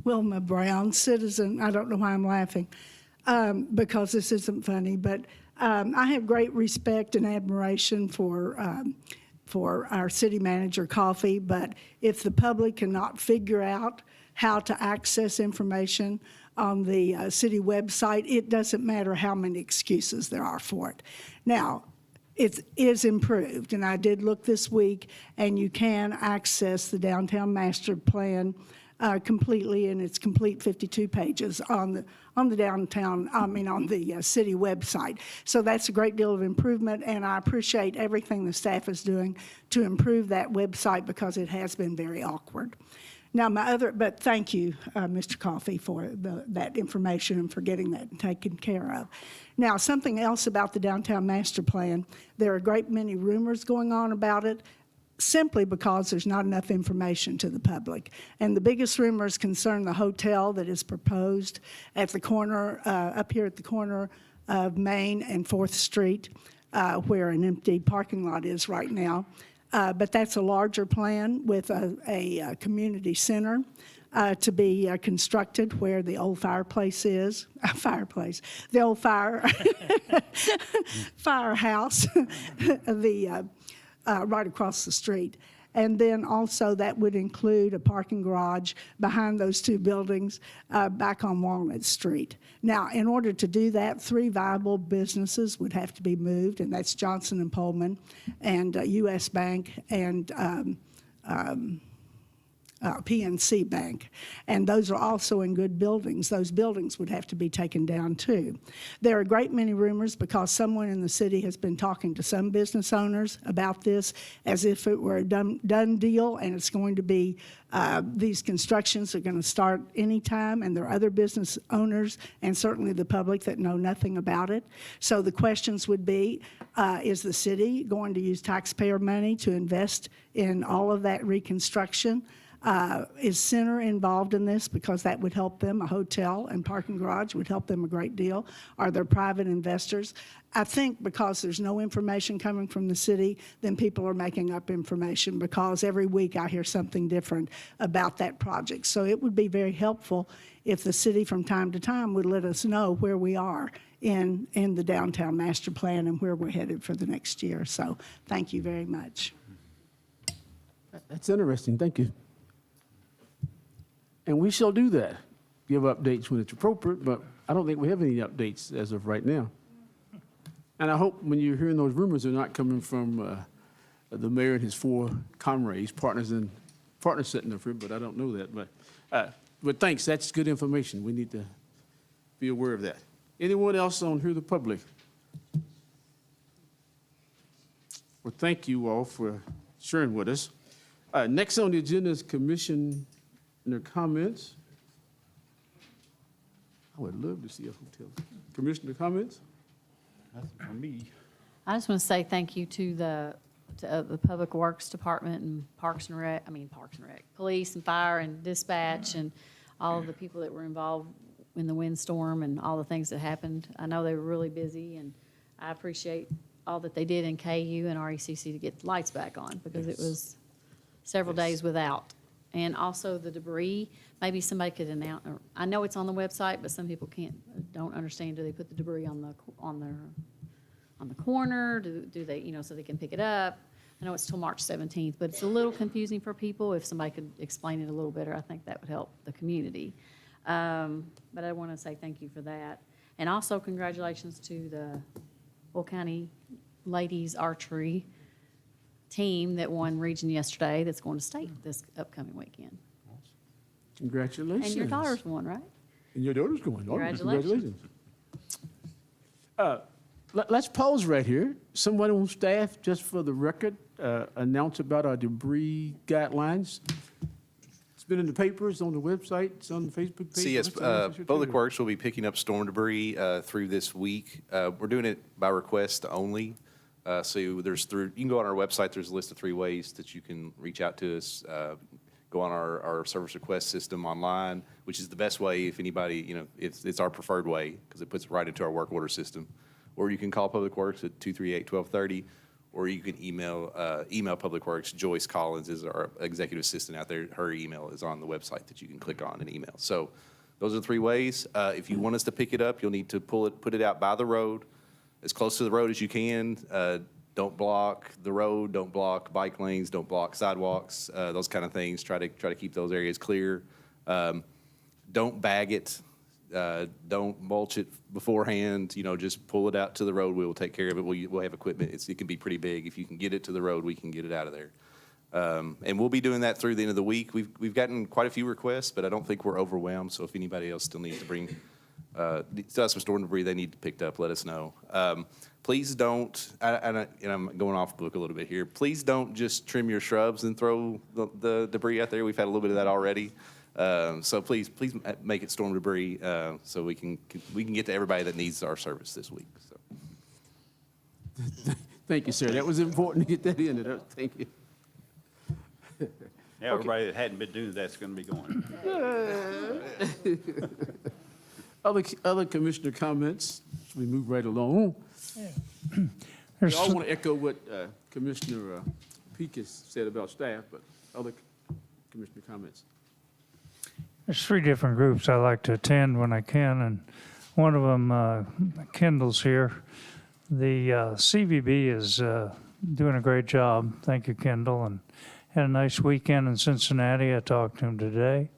S15: Wilma Brown, citizen. I don't know why I'm laughing, because this isn't funny, but I have great respect and admiration for our city manager, Coffey, but if the public cannot figure out how to access information on the city website, it doesn't matter how many excuses there are for it. Now, it is improved, and I did look this week, and you can access the downtown master plan completely in its complete 52 pages on the downtown, on the city website. So that's a great deal of improvement, and I appreciate everything the staff is doing to improve that website because it has been very awkward. Now, but thank you, Mr. Coffey, for that information and for getting that taken care of. Now, something else about the downtown master plan, there are a great many rumors going on about it, simply because there's not enough information to the public. And the biggest rumors concern the hotel that is proposed at the corner, up here at the corner of Main and 4th Street, where an empty parking lot is right now. But that's a larger plan with a community center to be constructed where the old fireplace is, the old firehouse, right across the street. And then also that would include a parking garage behind those two buildings back on Walnut Street. Now, in order to do that, 3 viable businesses would have to be moved, and that's Johnson & Pullman and U.S. Bank and PNC Bank. And those are also in good buildings. Those buildings would have to be taken down too. There are a great many rumors because someone in the city has been talking to some business owners about this as if it were a done deal, and it's going to be, these constructions are going to start anytime, and there are other business owners and certainly the public that know nothing about it. So the questions would be, is the city going to use taxpayer money to invest in all of that reconstruction? Is Center involved in this? Because that would help them. A hotel and parking garage would help them a great deal. Are there private investors? I think because there's no information coming from the city, then people are making up information, because every week I hear something different about that project. So it would be very helpful if the city from time to time would let us know where we are in the downtown master plan and where we're headed for the next year. So thank you very much.
S1: That's interesting, thank you. And we shall do that, give updates when it's appropriate, but I don't think we have any updates as of right now. And I hope when you're hearing those rumors, they're not coming from the mayor and his 4 comrades, partners sitting up here, but I don't know that. But thanks, that's good information. We need to be aware of that. Anyone else on here, the public? Well, thank you all for sharing with us. Next on the agenda is commissioner comments. I would love to see a hotel. Commissioner comments?
S6: Nothing from me.
S3: I just want to say thank you to the Public Works Department and Parks and Rec, police and fire and dispatch and all of the people that were involved in the windstorm and all the things that happened. I know they were really busy, and I appreciate all that they did in KU and RECC to get the lights back on, because it was several days without. And also the debris, maybe somebody could announce, or I know it's on the website, but some people don't understand, do they put the debris on the corner? Do they, so they can pick it up? I know it's till March 17th, but it's a little confusing for people. If somebody could explain it a little better, I think that would help the community. But I want to say thank you for that. And also congratulations to the Will County Ladies Archery team that won region yesterday, that's going to state this upcoming weekend.
S1: Congratulations.
S3: And your daughter's won, right?
S1: And your daughter's going.
S3: Congratulations.
S1: Let's pause right here. Someone on staff, just for the record, announce about our debris guidelines. It's been in the papers, on the website, it's on the Facebook page.
S14: So yes, Public Works will be picking up storm debris through this week. We're doing it by request only. So you can go on our website, there's a list of 3 ways that you can reach out to us. Go on our service request system online, which is the best way if anybody, it's our preferred way, because it puts it right into our work order system. Or you can call Public Works at 238-1230, or you can email Public Works. Joyce Collins is our executive assistant out there. Her email is on the website that you can click on and email. So those are the 3 ways. If you want us to pick it up, you'll need to put it out by the road, as close to the road as you can. Don't block the road, don't block bike lanes, don't block sidewalks, those kind of things. Try to keep those areas clear. Don't bag it. Don't mulch it beforehand. Just pull it out to the road. We will take care of it. We'll have equipment. It can be pretty big. If you can get it to the road, we can get it out of there. And we'll be doing that through the end of the week. We've gotten quite a few requests, but I don't think we're overwhelmed. So if anybody else still needs to bring still has some storm debris they need picked up, let us know. Please don't, and I'm going off book a little bit here, please don't just trim your shrubs and throw the debris out there. We've had a little bit of that already. So please make it storm debris so we can get to everybody that needs our service this week. So.
S1: Thank you, sir. That was important to get that in. Thank you.
S6: Yeah, everybody that hadn't been doing that's going to be going.
S1: Other commissioner comments? We move right along. I all want to echo what Commissioner Peakus said about staff, but other commissioner comments.
S7: There's 3 different groups I like to attend when I can, and one of them, Kendall's here. The CVB is doing a great job. Thank you, Kendall, and had a nice weekend in Cincinnati. I talked to him today.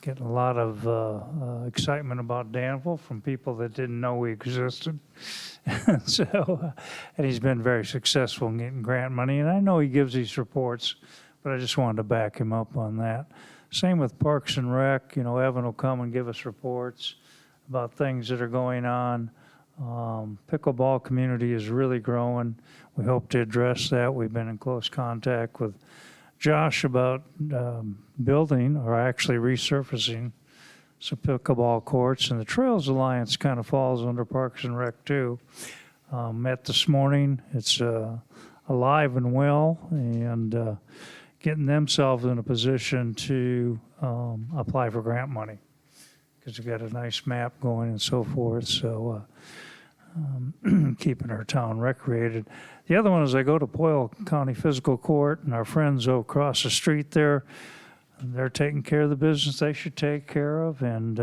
S7: Getting a lot of excitement about Danville from people that didn't know we existed. And he's been very successful in getting grant money. And I know he gives these reports, but I just wanted to back him up on that. Same with Parks and Rec. Evan will come and give us reports about things that are going on. Pickleball community is really growing. We hope to address that. We've been in close contact with Josh about building, or actually resurfacing, some pickleball courts. And the Trails Alliance kind of falls under Parks and Rec too. Met this morning. It's alive and well, and getting themselves in a position to apply for grant money, because we've got a nice map going and so forth, so keeping our town recreated. The other one is I go to Boyle County Physical Court, and our friends across the street there, they're taking care of the business they should take care of, and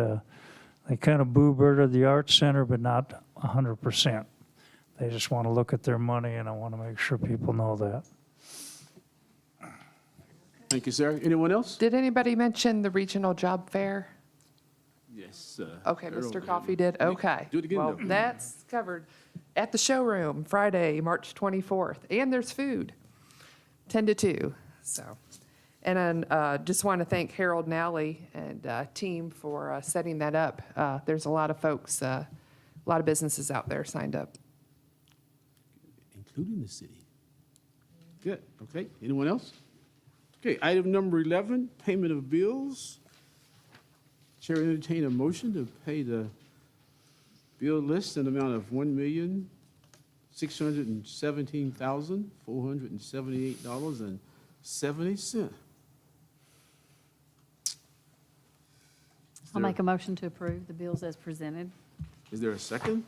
S7: they kind of boo-birded the Arts Center, but not 100%. They just want to look at their money, and I want to make sure people know that.
S1: Thank you, sir. Anyone else?
S2: Did anybody mention the regional job fair?
S1: Yes.
S2: Okay, Mr. Coffey did, okay.
S1: Do it again,
S2: Well,
S1: though.
S2: that's covered at the showroom, Friday, March 24th, and there's food, 10 to 2, so. And then just want to thank Harold Nally and team for setting that up. There's a lot of folks, a lot of businesses out there signed up.
S1: Including the city. Good, okay. Anyone else? Okay, item number 11, payment of bills. Chair will entertain a motion to pay the bill list in the amount of $1,617,478.70.
S3: I'll make a motion to approve the bills as presented.
S1: Is there a second?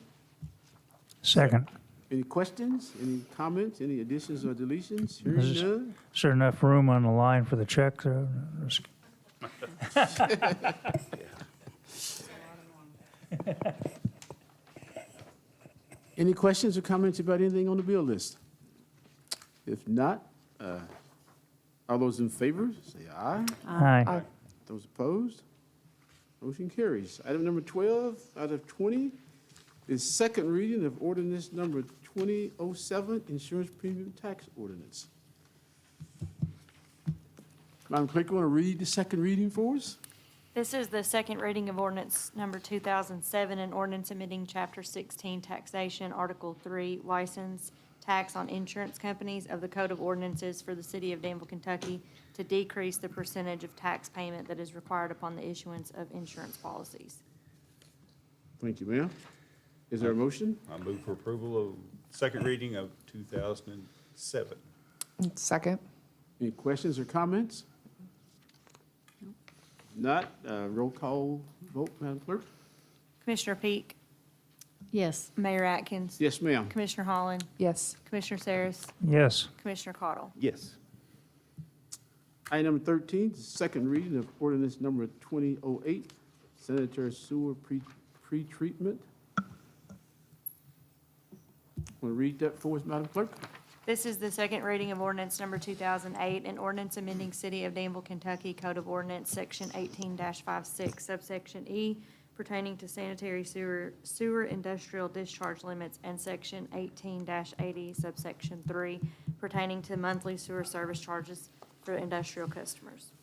S7: Second,
S1: Any questions, any comments, any additions or deletions? Hearing none?
S7: is there enough room on the line for the check?
S1: Any questions or comments about anything on the bill list? If not, all those in favor, say aye.
S7: Aye.
S1: Those opposed? Motion carries. Item number 12 out of 20 is second reading of ordinance number 2007, insurance premium tax ordinance. Madam Clerk, you want to read the second reading for us?
S12: This is the second reading of ordinance number 2007, an ordinance amending Chapter 16 Taxation, Article 3, License Tax on Insurance Companies of the Code of Ordinances for the City of Danville, Kentucky, to decrease the percentage of tax payment that is required upon the issuance of insurance policies.
S1: Thank you, ma'am. Is there a motion?
S6: I move for approval of second reading of 2007.
S2: Second.
S1: Any questions or comments? Not, roll call vote, Madam Clerk?
S12: Commissioner Peak,
S3: Yes.
S12: Mayor Atkins,
S1: Yes, ma'am.
S12: Commissioner Holland,
S2: Yes.
S12: Commissioner Saris,
S7: Yes.
S12: Commissioner Cottle.
S6: Yes.
S1: Item number 13, second reading of ordinance number 2008, sanitary sewer pre-treatment. Want to read that for us, Madam Clerk?
S12: This is the second reading of ordinance number 2008, an ordinance amending City of Danville, Kentucky Code of Ordinance, Section 18-56, subsection E, pertaining to sanitary sewer industrial discharge limits, and Section 18-80, subsection 3, pertaining to monthly sewer service charges for industrial customers.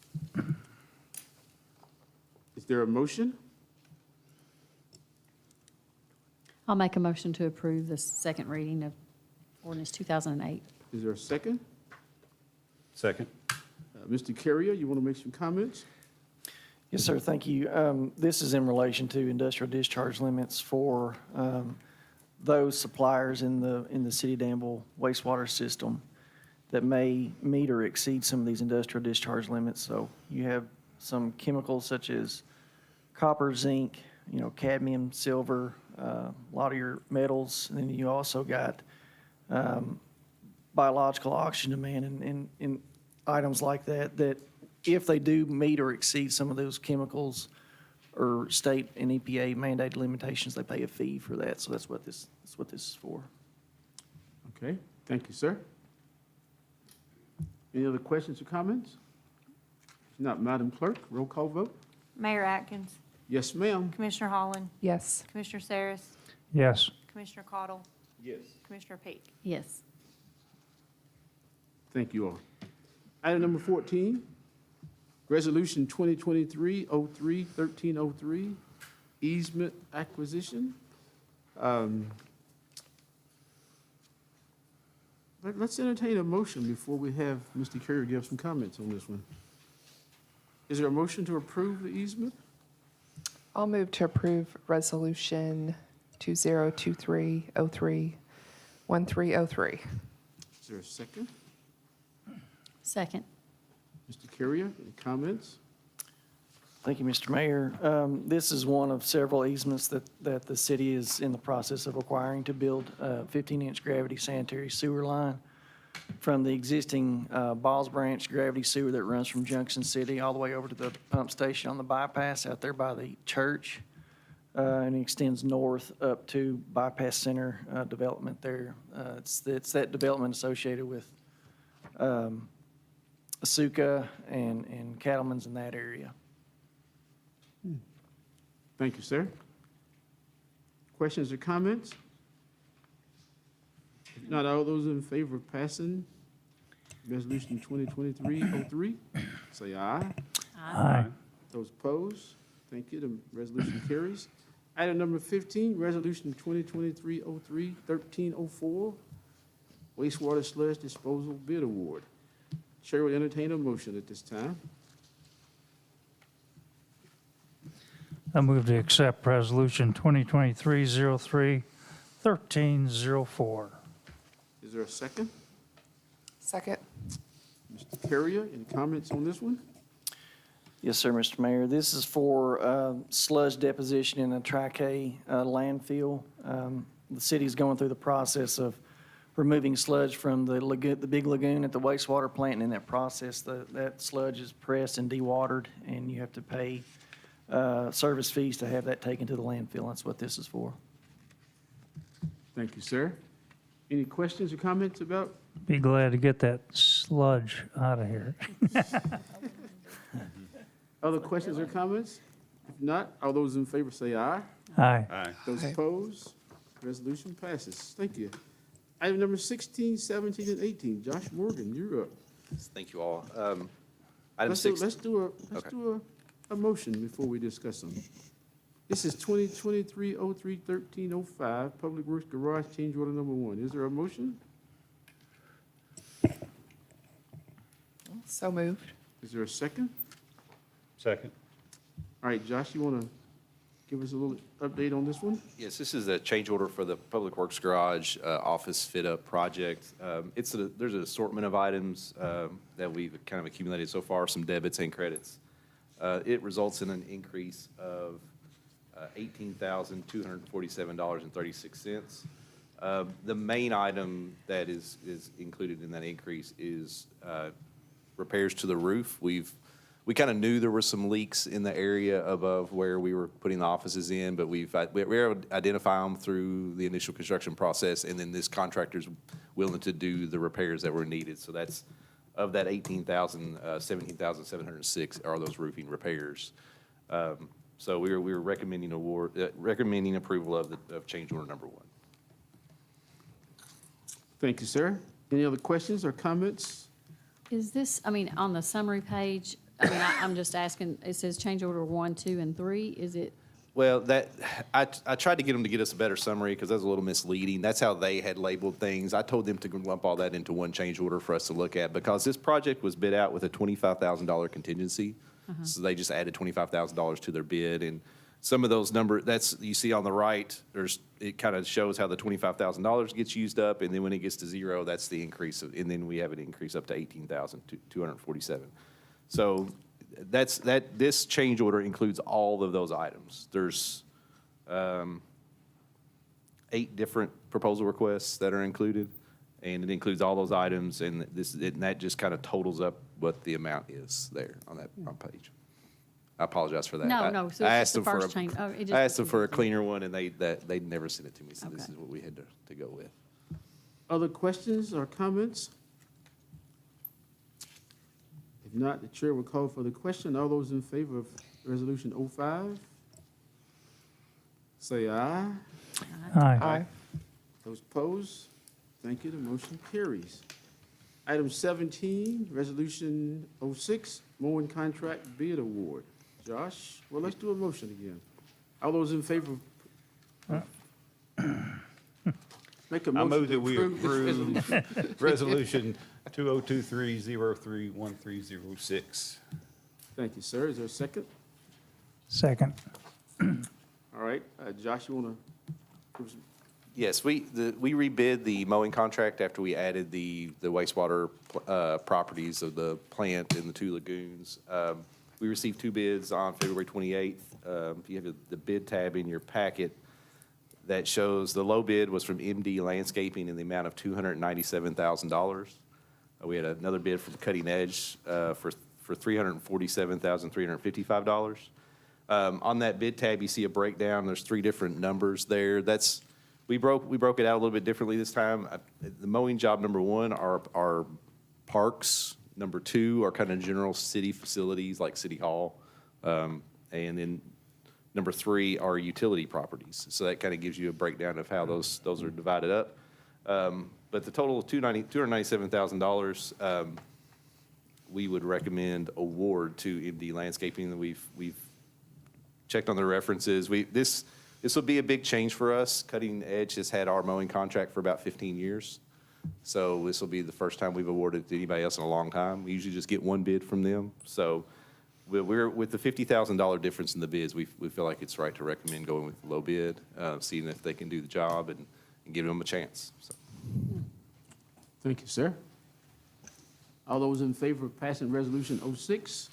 S1: Is there a motion?
S3: I'll make a motion to approve the second reading of ordinance 2008.
S1: Is there a second?
S6: Second.
S1: Mr. Carrier, you want to make some comments?
S16: Yes, sir, thank you. This is in relation to industrial discharge limits for those suppliers in the City of Danville wastewater system that may meet or exceed some of these industrial discharge limits. So you have some chemicals such as copper, zinc, cadmium, silver, a lot of your metals, and then you also got biological oxygen demand and items like that, that if they do meet or exceed some of those chemicals or state and EPA mandated limitations, they pay a fee for that. So that's what this is for.
S1: Okay, thank you, sir. Any other questions or comments? If not, Madam Clerk, roll call vote?
S12: Mayor Atkins,
S1: Yes, ma'am.
S12: Commissioner Holland,
S2: Yes.
S12: Commissioner Saris,
S7: Yes.
S12: Commissioner Cottle,
S6: Yes.
S12: Commissioner Peak.
S3: Yes.
S1: Thank you all. Item number 14, Resolution 2023-03-1303, easement acquisition. Let's entertain a motion before we have Mr. Carrier give some comments on this one. Is there a motion to approve the easement?
S2: I'll move to approve Resolution 2023-03-1303.
S1: Is there a second?
S3: Second.
S1: Mr. Carrier, any comments?
S16: Thank you, Mr. Mayor. This is one of several easements that the city is in the process of acquiring to build a 15-inch gravity sanitary sewer line from the existing Balls Branch gravity sewer that runs from Junction City all the way over to the pump station on the bypass out there by the church, and it extends north up to Bypass Center development there. It's that development associated with Asuka and Cattleman's in that area.
S1: Thank you, sir. Questions or comments? If not, all those in favor of passing Resolution 2023-03, say aye.
S7: Aye.
S1: Those opposed? Thank you. The resolution carries. Item number 15, Resolution 2023-03, 1304, wastewater sludge disposal bid award. Chair will entertain a motion at this time.
S7: I move to accept Resolution 2023-03, 1304.
S1: Is there a second?
S2: Second.
S1: Mr. Carrier, any comments on this one?
S16: Yes, sir, Mr. Mayor. This is for sludge deposition in a Tri-K landfill. The city's going through the process of removing sludge from the big lagoon at the wastewater plant, and in that process, that sludge is pressed and dewatered, and you have to pay service fees to have that taken to the landfill. That's what this is for.
S1: Thank you, sir. Any questions or comments about?
S7: Be glad to get that sludge out of here.
S1: Other questions or comments? If not, all those in favor say aye.
S7: Aye.
S6: Aye.
S1: Those opposed? Resolution passes. Thank you. Item number 16, 17, and 18. Josh Morgan, you're up.
S14: Thank you all. Item
S1: Let's
S14: 6.
S1: do a motion before we discuss them. This is 2023-03-1305, Public Works Garage Change Order Number 1. Is there a motion?
S2: So moved.
S1: Is there a second?
S6: Second.
S1: All right, Josh, you want to give us a little update on this one?
S14: Yes, this is a change order for the Public Works Garage office fit-up project. There's an assortment of items that we've kind of accumulated so far, some debits and credits. It results in an increase of $18,247.36. The main item that is included in that increase is repairs to the roof. We kind of knew there were some leaks in the area above where we were putting the offices in, but we were able to identify them through the initial construction process, and then this contractor's willing to do the repairs that were needed. So that's, of that 17,706 are those roofing repairs. So we were recommending approval of change order number 1.
S1: Thank you, sir. Any other questions or comments?
S3: Is this, I mean, on the summary page, I mean, I'm just asking, it says change order 1, 2, and 3. Is it?
S14: Well, I tried to get them to get us a better summary because that was a little misleading. That's how they had labeled things. I told them to lump all that into one change order for us to look at because this project was bid out with a $25,000 contingency. So they just added $25,000 to their bid, and some of those numbers you see on the right. It kind of shows how the $25,000 gets used up, and then when it gets to zero, that's the increase, and then we have an increase up to $18,247. So this change order includes all of those items. There's 8 different proposal requests that are included, and it includes all those items, and that just kind of totals up what the amount is there on that front page. I apologize for that.
S3: No, so it's just the first change. Oh, it just-
S14: I asked them for a cleaner one, and they never sent it to me, so this
S3: Okay.
S14: is what we had to go with.
S1: Other questions or comments? If not, the chair will call for the question. All those in favor of Resolution 05, say aye.
S7: Aye.
S1: Those opposed? Thank you. The motion carries. Item 17, Resolution 06, mowing contract bid award. Josh, well, let's do a motion again. All those in favor of make a
S6: I
S1: motion
S6: move
S1: to
S6: that we
S1: approve this
S6: approve
S1: resolution.
S6: Resolution 2023-03-1306.
S1: Thank you, sir. Is there a second?
S7: Second.
S1: All right, Josh, you want to
S14: Yes, we rebid the mowing contract after we added the wastewater properties of the plant in the two lagoons. We received two bids on February 28th. If you have the bid tab in your packet, that shows the low bid was from MD Landscaping in the amount of $297,000. We had another bid from Cutting Edge for $347,355. On that bid tab, you see a breakdown. There's three different numbers there. We broke it out a little bit differently this time. The mowing job number one are parks. Number two are kind of general city facilities like City Hall. And then number three are utility properties. So that kind of gives you a breakdown of how those are divided up. But the total of $297,000, we would recommend award to MD Landscaping. We've checked on their references. This will be a big change for us. Cutting Edge has had our mowing contract for about 15 years. So this will be the first time we've awarded it to anybody else in a long time. We usually just get one bid from them. So we're with the $50,000 difference in the bids, we feel like it's right to recommend going with the low bid, seeing if they can do the job and give them a chance. So.
S1: Thank you, sir. All those in favor of passing Resolution 06?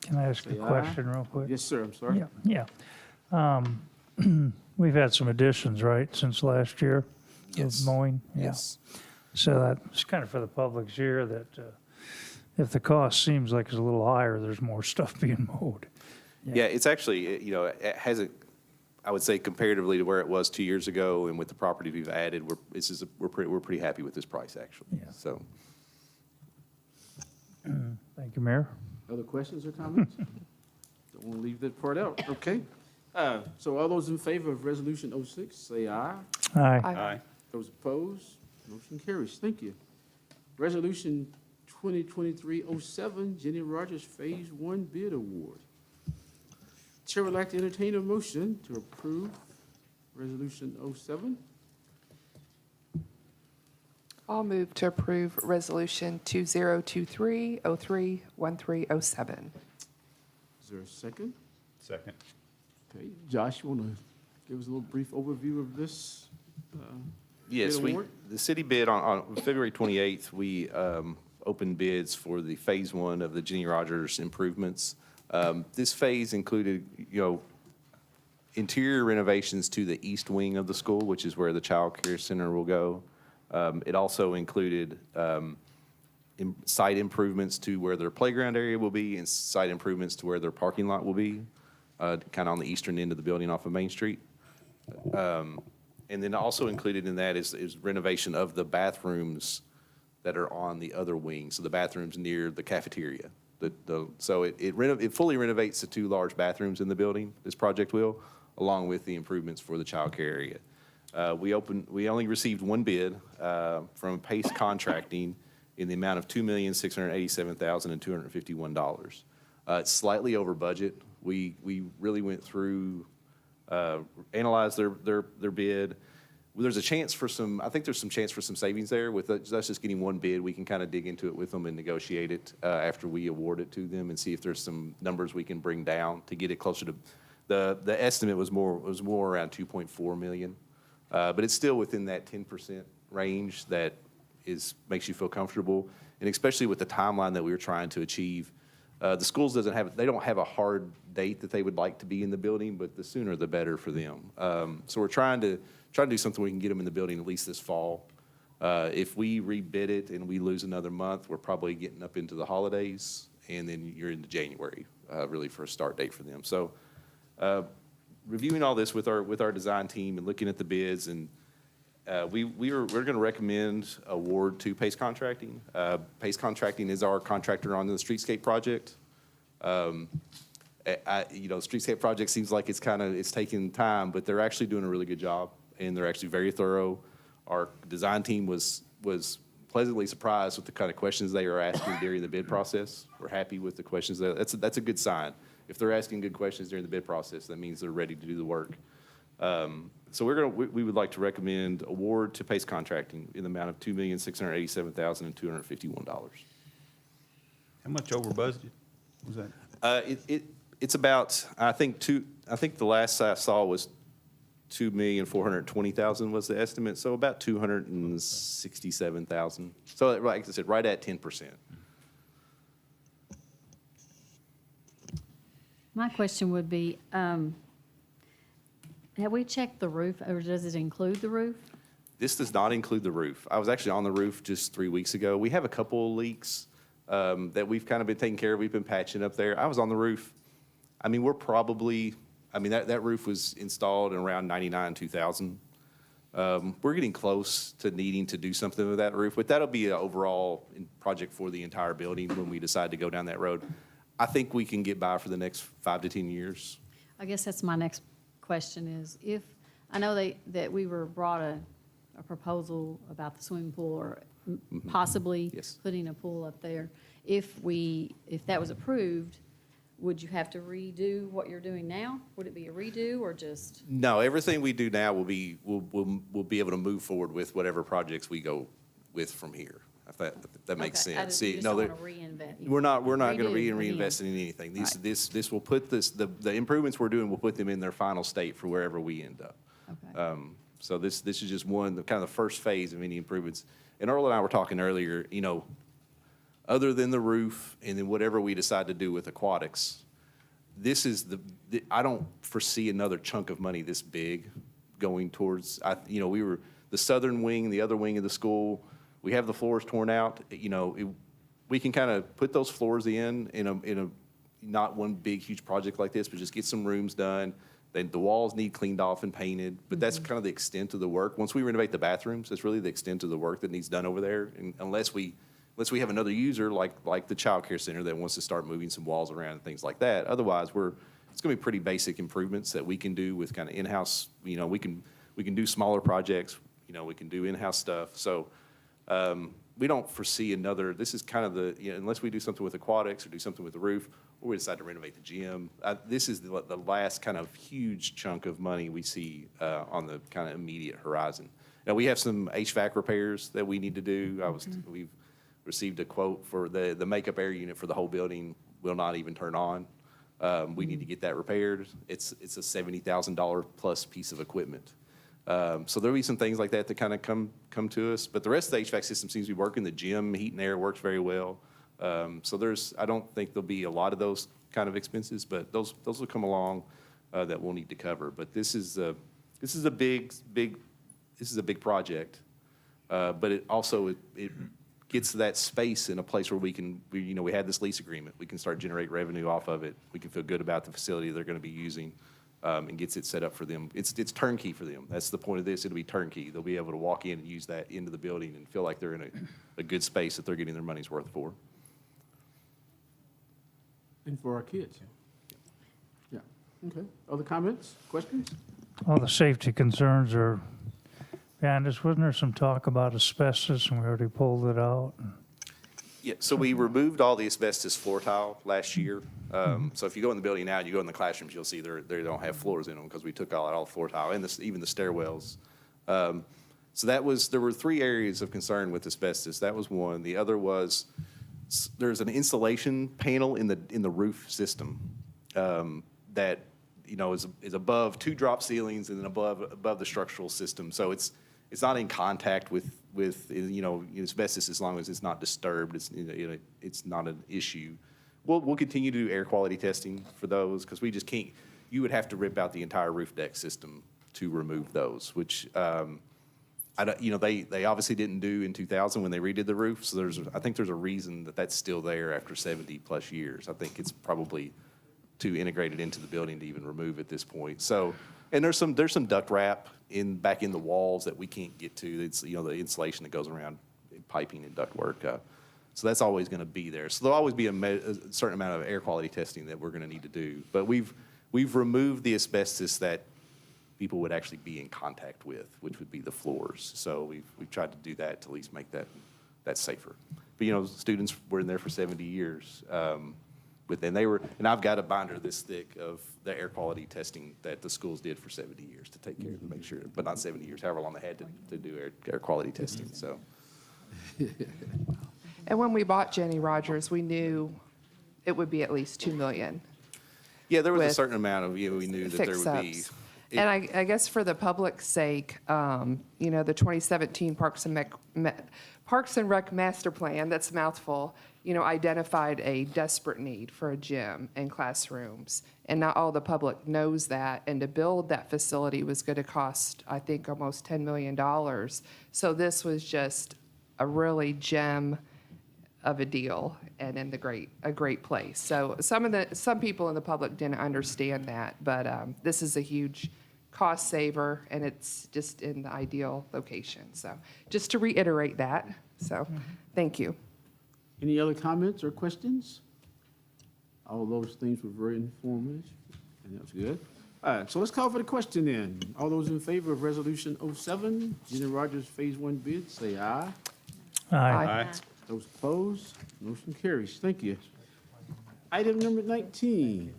S7: Can I ask a
S1: Say aye.
S7: question real quick?
S1: Yes, sir, I'm sorry.
S7: Yeah. We've had some additions, right, since last year?
S14: Yes.
S7: Of mowing? Yeah.
S14: Yes.
S7: So that's kind of for the public's ear that if the cost seems like it's a little higher, there's more stuff being mowed.
S14: Yeah, it's actually, it hasn't, I would say comparatively to where it was 2 years ago and with the property we've added, we're pretty happy with this price, actually.
S7: Yeah.
S14: So.
S7: Thank you, Mayor.
S1: Other questions or comments? Don't want to leave that part out. Okay. So all those in favor of Resolution 06, say aye.
S7: Aye.
S6: Aye.
S1: Those opposed, motion carries. Thank you. Resolution 2023-07, Jenny Rogers Phase 1 Bid Award. Chair would like to entertain a motion to approve Resolution 07.
S2: I'll move to approve Resolution 2023-03-1307.
S1: Is there a second?
S6: Second.
S1: Okay, Josh, you want to give us a little brief overview of this?
S14: Yes,
S1: Bid award?
S14: the city bid on February 28th, we opened bids for the Phase 1 of the Jenny Rogers improvements. This phase included, interior renovations to the east wing of the school, which is where the child care center will go. It also included site improvements to where their playground area will be and site improvements to where their parking lot will be, kind of on the eastern end of the building off of Main Street. And then also included in that is renovation of the bathrooms that are on the other wing, so the bathrooms near the cafeteria. So it fully renovates the two large bathrooms in the building, this project will, along with the improvements for the child care area. We only received one bid from Pace Contracting in the amount of $2,687,251. It's slightly over budget. We really went through, analyzed their bid. There's a chance for I think there's some chance for some savings there. With us just getting one bid, we can kind of dig into it with them and negotiate it after we award it to them and see if there's some numbers we can bring down to get it closer to, the estimate was more around 2.4 million. But it's still within that 10% range that makes you feel comfortable. And especially with the timeline that we were trying to achieve, the schools they don't have a hard date that they would like to be in the building, but the sooner the better for them. So we're trying to do something we can get them in the building at least this fall. If we rebid it and we lose another month, we're probably getting up into the holidays, and then you're into January, really for a start date for them. So reviewing all this with our design team and looking at the bids, and we're going to recommend award to Pace Contracting. Pace Contracting is our contractor on the streetscape project. Streetscape project seems like it's taking time, but they're actually doing a really good job, and they're actually very thorough. Our design team was pleasantly surprised with the kind of questions they are asking during the bid process. We're happy with the questions. That's a good sign. If they're asking good questions during the bid process, that means they're ready to do the work. So we would like to recommend award to Pace Contracting in the amount of $2,687,251.
S6: How much over budget was that?
S14: It's about, I think the last I saw was 2,420,000 was the estimate, so about 267,000. So like I said, right at 10%.
S3: My question would be, have we checked the roof, or does it include the roof?
S14: This does not include the roof. I was actually on the roof just 3 weeks ago. We have a couple of leaks that we've kind of been taking care of. We've been patching up there. I was on the roof. I mean, we're probably, I mean, that roof was installed in around 99, 2000. We're getting close to needing to do something with that roof, but that'll be an overall project for the entire building when we decide to go down that road. I think we can get by for the next 5 to 10 years.
S3: I guess that's my next question is, if, I know that we were brought a proposal about the swimming pool or possibly
S14: Yes.
S3: putting a pool up there. If that was approved, would you have to redo what you're doing now? Would it be a redo or just?
S14: No, everything we do now will be, we'll be able to move forward with whatever projects we go with from here, if that makes
S3: Okay,
S14: sense.
S3: you
S14: See,
S3: just
S14: no,
S3: don't wanna reinvent.
S14: we're not going to
S3: Redo
S14: reinvest in anything. This will put the improvements we're doing will put them in their final state for wherever we end up.
S3: Okay.
S14: So this is just one, kind of the first phase of any improvements. And Earl and I were talking earlier, you know, other than the roof and then whatever we decide to do with aquatics, this is I don't foresee another chunk of money this big going towards, you know, we were the southern wing, the other wing of the school, we have the floors torn out, you know, we can kind of put those floors in a, not one big, huge project like this, but just get some rooms done. Then the walls need cleaned off and painted, but that's kind of the extent of the work. Once we renovate the bathrooms, that's really the extent of the work that needs done over there. And unless we have another user like the child care center that wants to start moving some walls around and things like that. Otherwise, it's going to be pretty basic improvements that we can do with kind of in-house. You know, we can do smaller projects. You know, we can do in-house stuff. So we don't foresee another. This is kind of unless we do something with aquatics or do something with the roof, or we decide to renovate the gym. This is the last kind of huge chunk of money we see on the kind of immediate horizon. Now, we have some HVAC repairs that we need to do. We've received a quote for the makeup air unit for the whole building will not even turn on. We need to get that repaired. It's a $70,000 plus piece of equipment. So there'll be some things like that kind of come to us. But the rest of the HVAC system seems to be working. The gym, heat and air works very well. So I don't think there'll be a lot of those kind of expenses, but those will come along that we'll need to cover. But this is a big project. But it also it gets that space in a place where we had this lease agreement. We can start generate revenue off of it. We can feel good about the facility they're going to be using, and gets it set up for them. It's turnkey for them. That's the point of this. It'll be turnkey. They'll be able to walk in and use that into the building and feel like they're in a good space that they're getting their money's worth for.
S1: And for our kids. Yeah, okay. Other comments, questions?
S7: All the safety concerns are behind us. Wasn't there some talk about asbestos and we already pulled it out?
S14: Yeah, so we removed all the asbestos floor tile last year. So if you go in the building now, you go in the classrooms, you'll see they don't have floors in them because we took out all the floor tile and even the stairwells. So there were 3 areas of concern with asbestos. That was one. The other was there's an insulation panel in the roof system that is above 2 drop ceilings and then above the structural system. So it's not in contact with asbestos as long as it's not disturbed. It's not an issue. We'll continue to do air quality testing for those because we just can't. You would have to rip out the entire roof deck system to remove those, which they obviously didn't do in 2000 when they redid the roof. So I think there's a reason that that's still there after 70 plus years. I think it's probably too integrated into the building to even remove at this point. So, and there's some duct wrap back in the walls that we can't get to. It's the insulation that goes around piping and duct work. So that's always going to be there. So there'll always be a certain amount of air quality testing that we're going to need to do. But we've removed the asbestos that people would actually be in contact with, which would be the floors. So we've tried to do that to at least make that safer. But students were in there for 70 years. And I've got a binder this thick of the air quality testing that the schools did for 70 years to take care of, to make sure, but not 70 years, however long they had to do air quality testing. So.
S2: And when we bought Jenny Rogers, we knew it would be at least $2 million.
S14: Yeah, there was a certain amount of, we knew that there would be.
S2: And I guess for the public's sake, you know, the 2017 Parks and Rec Master Plan, that's a mouthful, you know, identified a desperate need for a gym and classrooms. And not all the public knows that. And to build that facility was going to cost, I think, almost $10 million. So this was just a really gem of a deal and in a great place. So some people in the public didn't understand that, but this is a huge cost saver and it's just in the ideal location. So just to reiterate that, so thank you.
S1: Any other comments or questions? All those things were very informative, and that was good. All right, so let's call for the question then. All those in favor of Resolution 07, Jenny Rogers Phase 1 bid, say aye.
S7: Aye.
S1: Those opposed, motion carries. Thank you. Item number 19,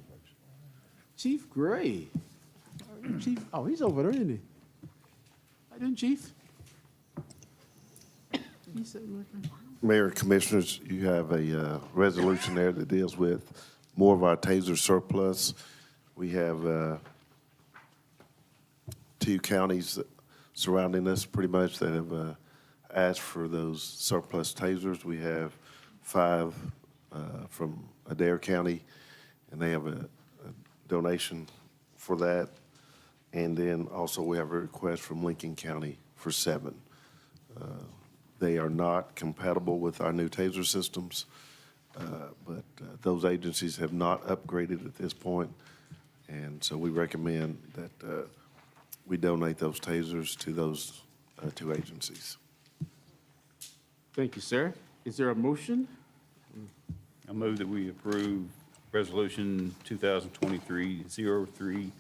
S1: Chief Gray. Chief, oh, he's over there, isn't he? How doing, Chief? He's sitting right there.
S17: Mayor and Commissioners, you have a resolution there that deals with more of our taser surplus. We have 2 counties surrounding us pretty much that have asked for those surplus tasers. We have 5 from Adair County, and they have a donation for that. And then also we have a request from Lincoln County for 7. They are not compatible with our new taser systems, but those agencies have not upgraded at this point. And so we recommend that we donate those tasers to those 2 agencies.
S1: Thank you, sir. Is there a motion?
S6: I move that we approve Resolution 2023-03-1308.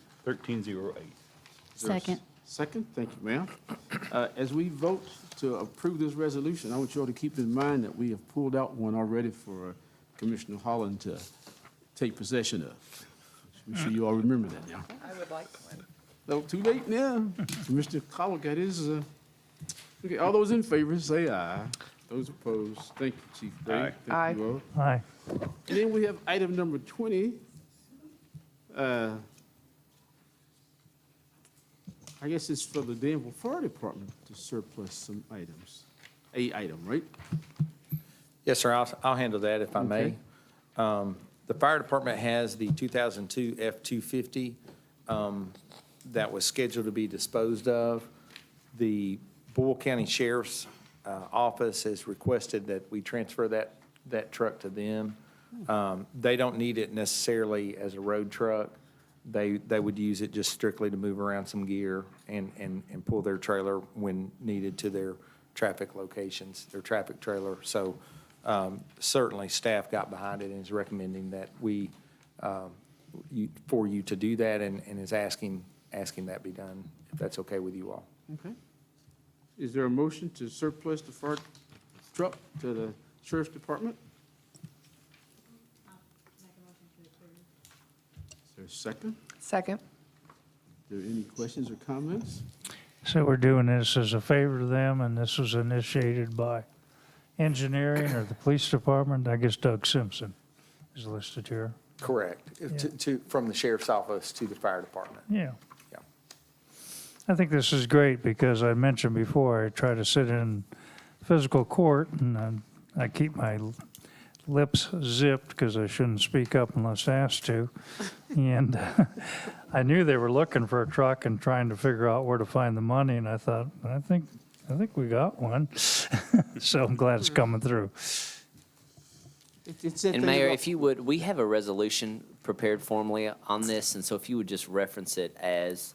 S3: Second.
S1: Second, thank you, ma'am. As we vote to approve this resolution, I want you all to keep in mind that we have pulled out one already for Commissioner Holland to take possession of. I'm sure you all remember that now.
S2: I would like one.
S1: No, too late now. Commissioner Holland got his, okay, all those in favor, say aye. Those opposed, thank you, Chief Gray.
S6: Aye.
S1: Thank you all.
S7: Aye.
S1: And then we have item number 20. I guess it's for the Danville Fire Department to surplus some items. A item, right?
S10: Yes, sir, I'll handle that if I may.
S1: Okay.
S10: The fire department has the 2002 F-250 that was scheduled to be disposed of. The Boyle County Sheriff's Office has requested that we transfer that truck to them. They don't need it necessarily as a road truck. They would use it just strictly to move around some gear and pull their trailer when needed to their traffic locations, their traffic trailer. So certainly staff got behind it and is recommending that for you to do that and is asking that be done, if that's okay with you all.
S1: Okay. Is there a motion to surplus the fire truck to the Sheriff's Department? Is there a second?
S2: Second.
S1: Are there any questions or comments?
S7: So we're doing this as a favor to them, and this was initiated by engineering or the police department. I guess Doug Simpson is listed here.
S10: Correct. From the sheriff's office to the fire department.
S7: Yeah.
S10: Yeah.
S7: I think this is great because I mentioned before, I try to sit in physical court and I keep my lips zipped because I shouldn't speak up unless asked to. And I knew they were looking for a truck and trying to figure out where to find the money. And I thought, I think we got one. So I'm glad it's coming through.
S11: And Mayor, if you would, we have a resolution prepared formally on this, and so if you would just reference it as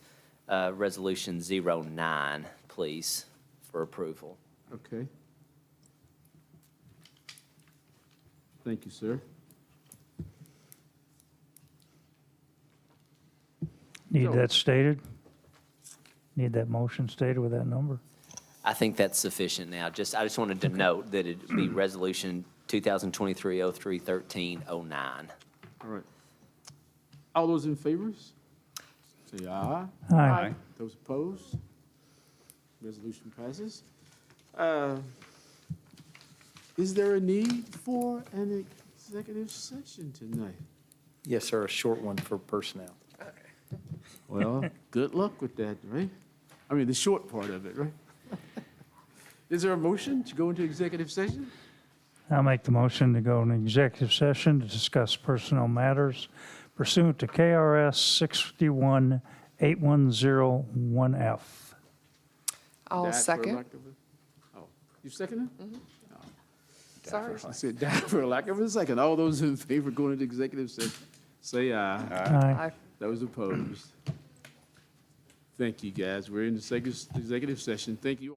S11: Resolution 09, please, for approval.
S1: Okay. Thank you, sir.
S7: Need
S1: So-
S7: that stated? Need that motion stated with that number?
S11: I think that's sufficient now. I just wanted to note that it'd be Resolution 2023-03-1309.
S1: All right. All those in favor? Say aye.
S7: Aye.
S1: Those opposed? Resolution passes. Is there a need for an executive session tonight?
S10: Yes, sir, a short one for personnel.
S1: Well, good luck with that, right? I mean, the short part of it, right? Is there a motion to go into executive session?
S7: I'll make the motion to go into executive session to discuss personnel matters pursuant to KRS 618101F.
S2: I'll
S1: Die for
S2: second.
S1: lack of a- Oh, you second it?
S2: Sorry.
S1: I said die for lack of a second. All those in favor going into executive session, say aye.
S7: Aye.
S2: Aye.
S1: Those opposed? Thank you, guys. We're in the executive session. Thank you.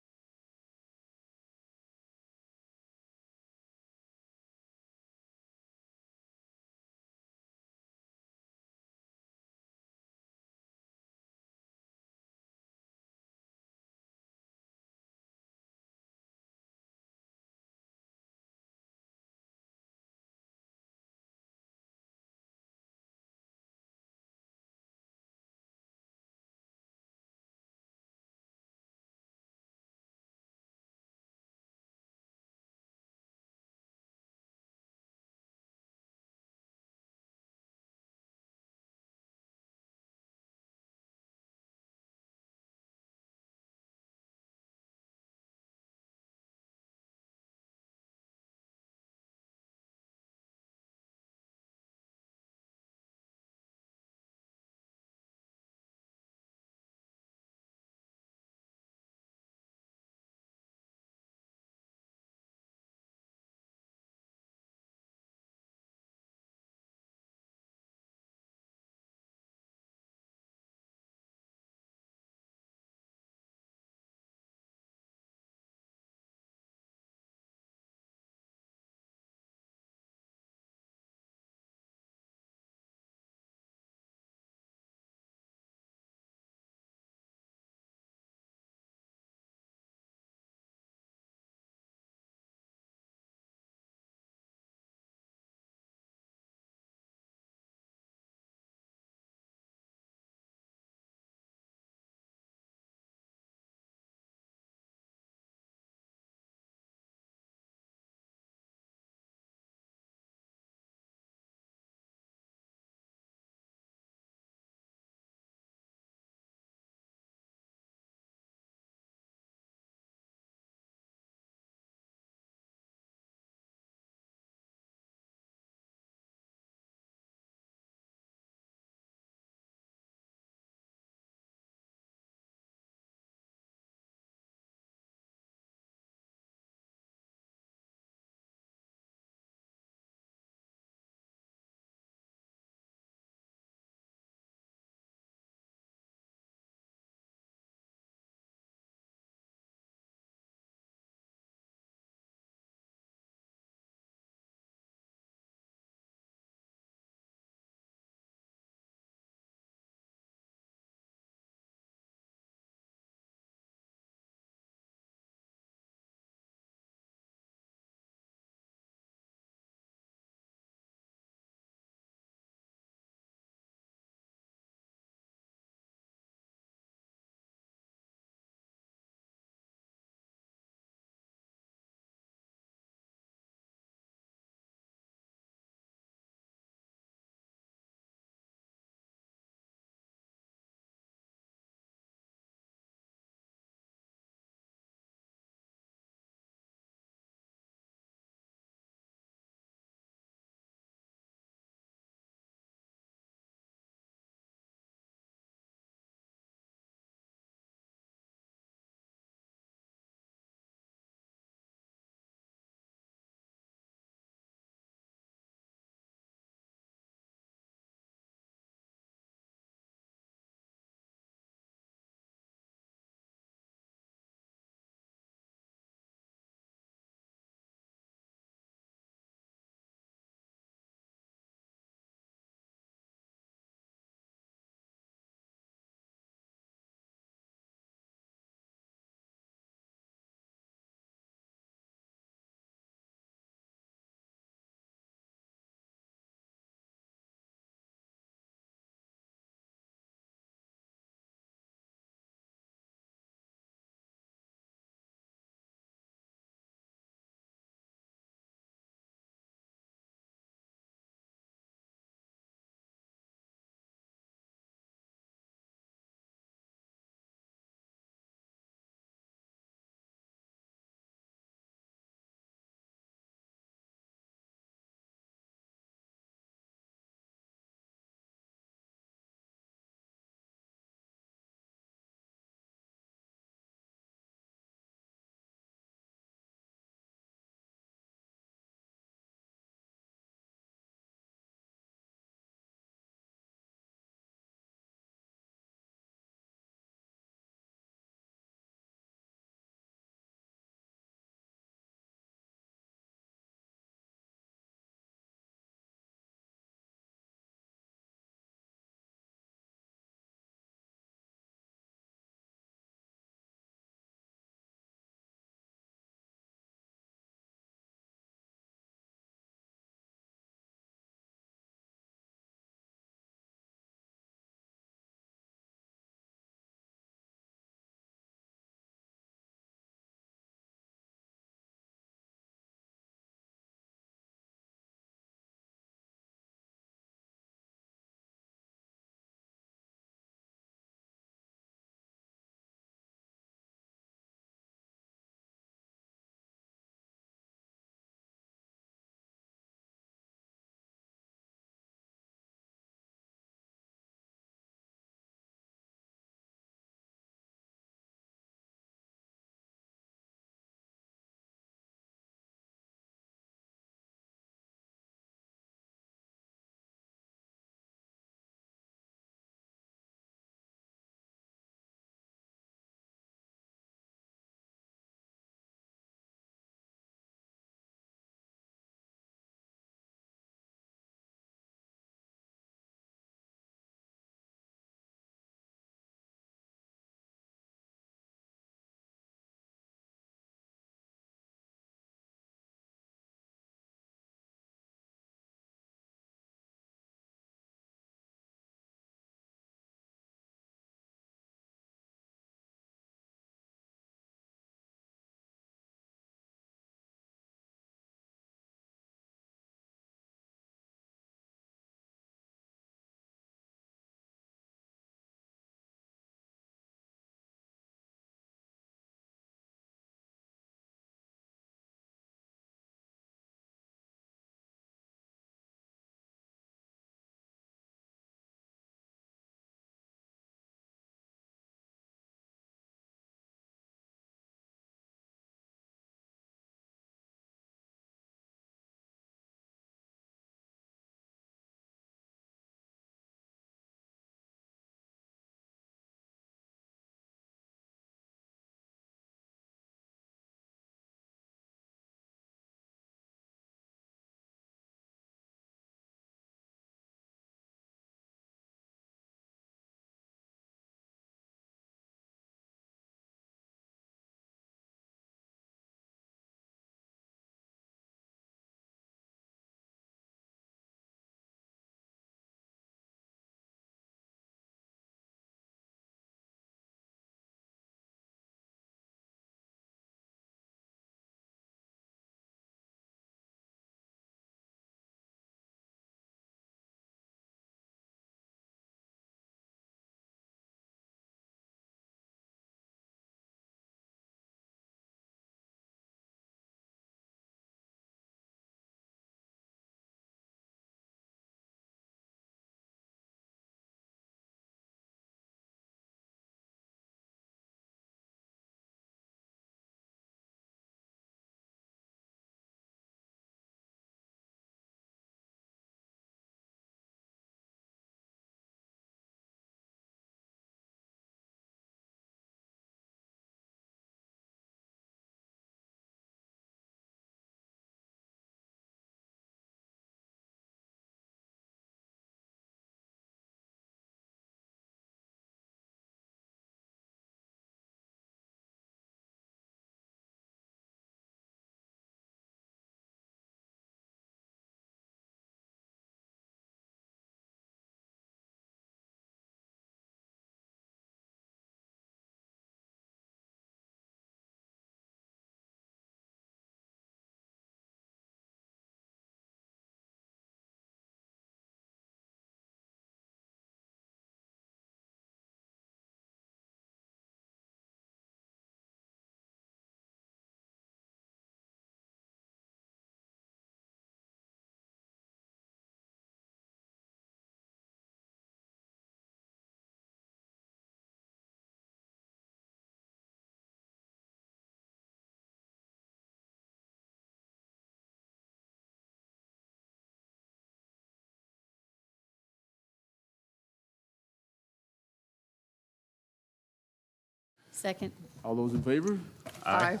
S3: Second.
S1: All those in favor?
S2: Aye.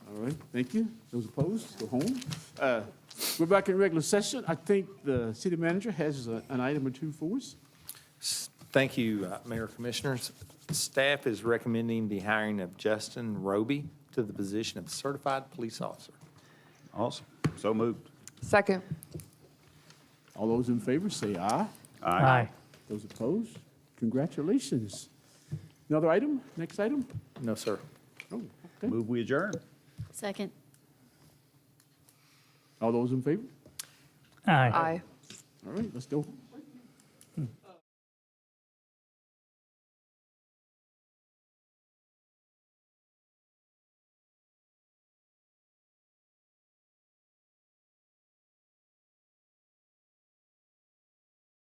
S1: All right, thank you. Those opposed, go home. We're back in regular session. I think the city manager has an item or two for us.
S10: Thank you, Mayor Commissioners. Staff is recommending the hiring of Justin Roby to the position of certified police officer.
S6: Awesome. So moved.
S2: Second.
S1: All those in favor, say aye.
S7: Aye.
S1: Those opposed, congratulations. Another item, next item?
S10: No, sir.
S1: Oh, okay.
S6: Move we adjourn.
S3: Second.
S1: All those in favor?
S7: Aye.
S2: Aye.
S1: All right, let's go.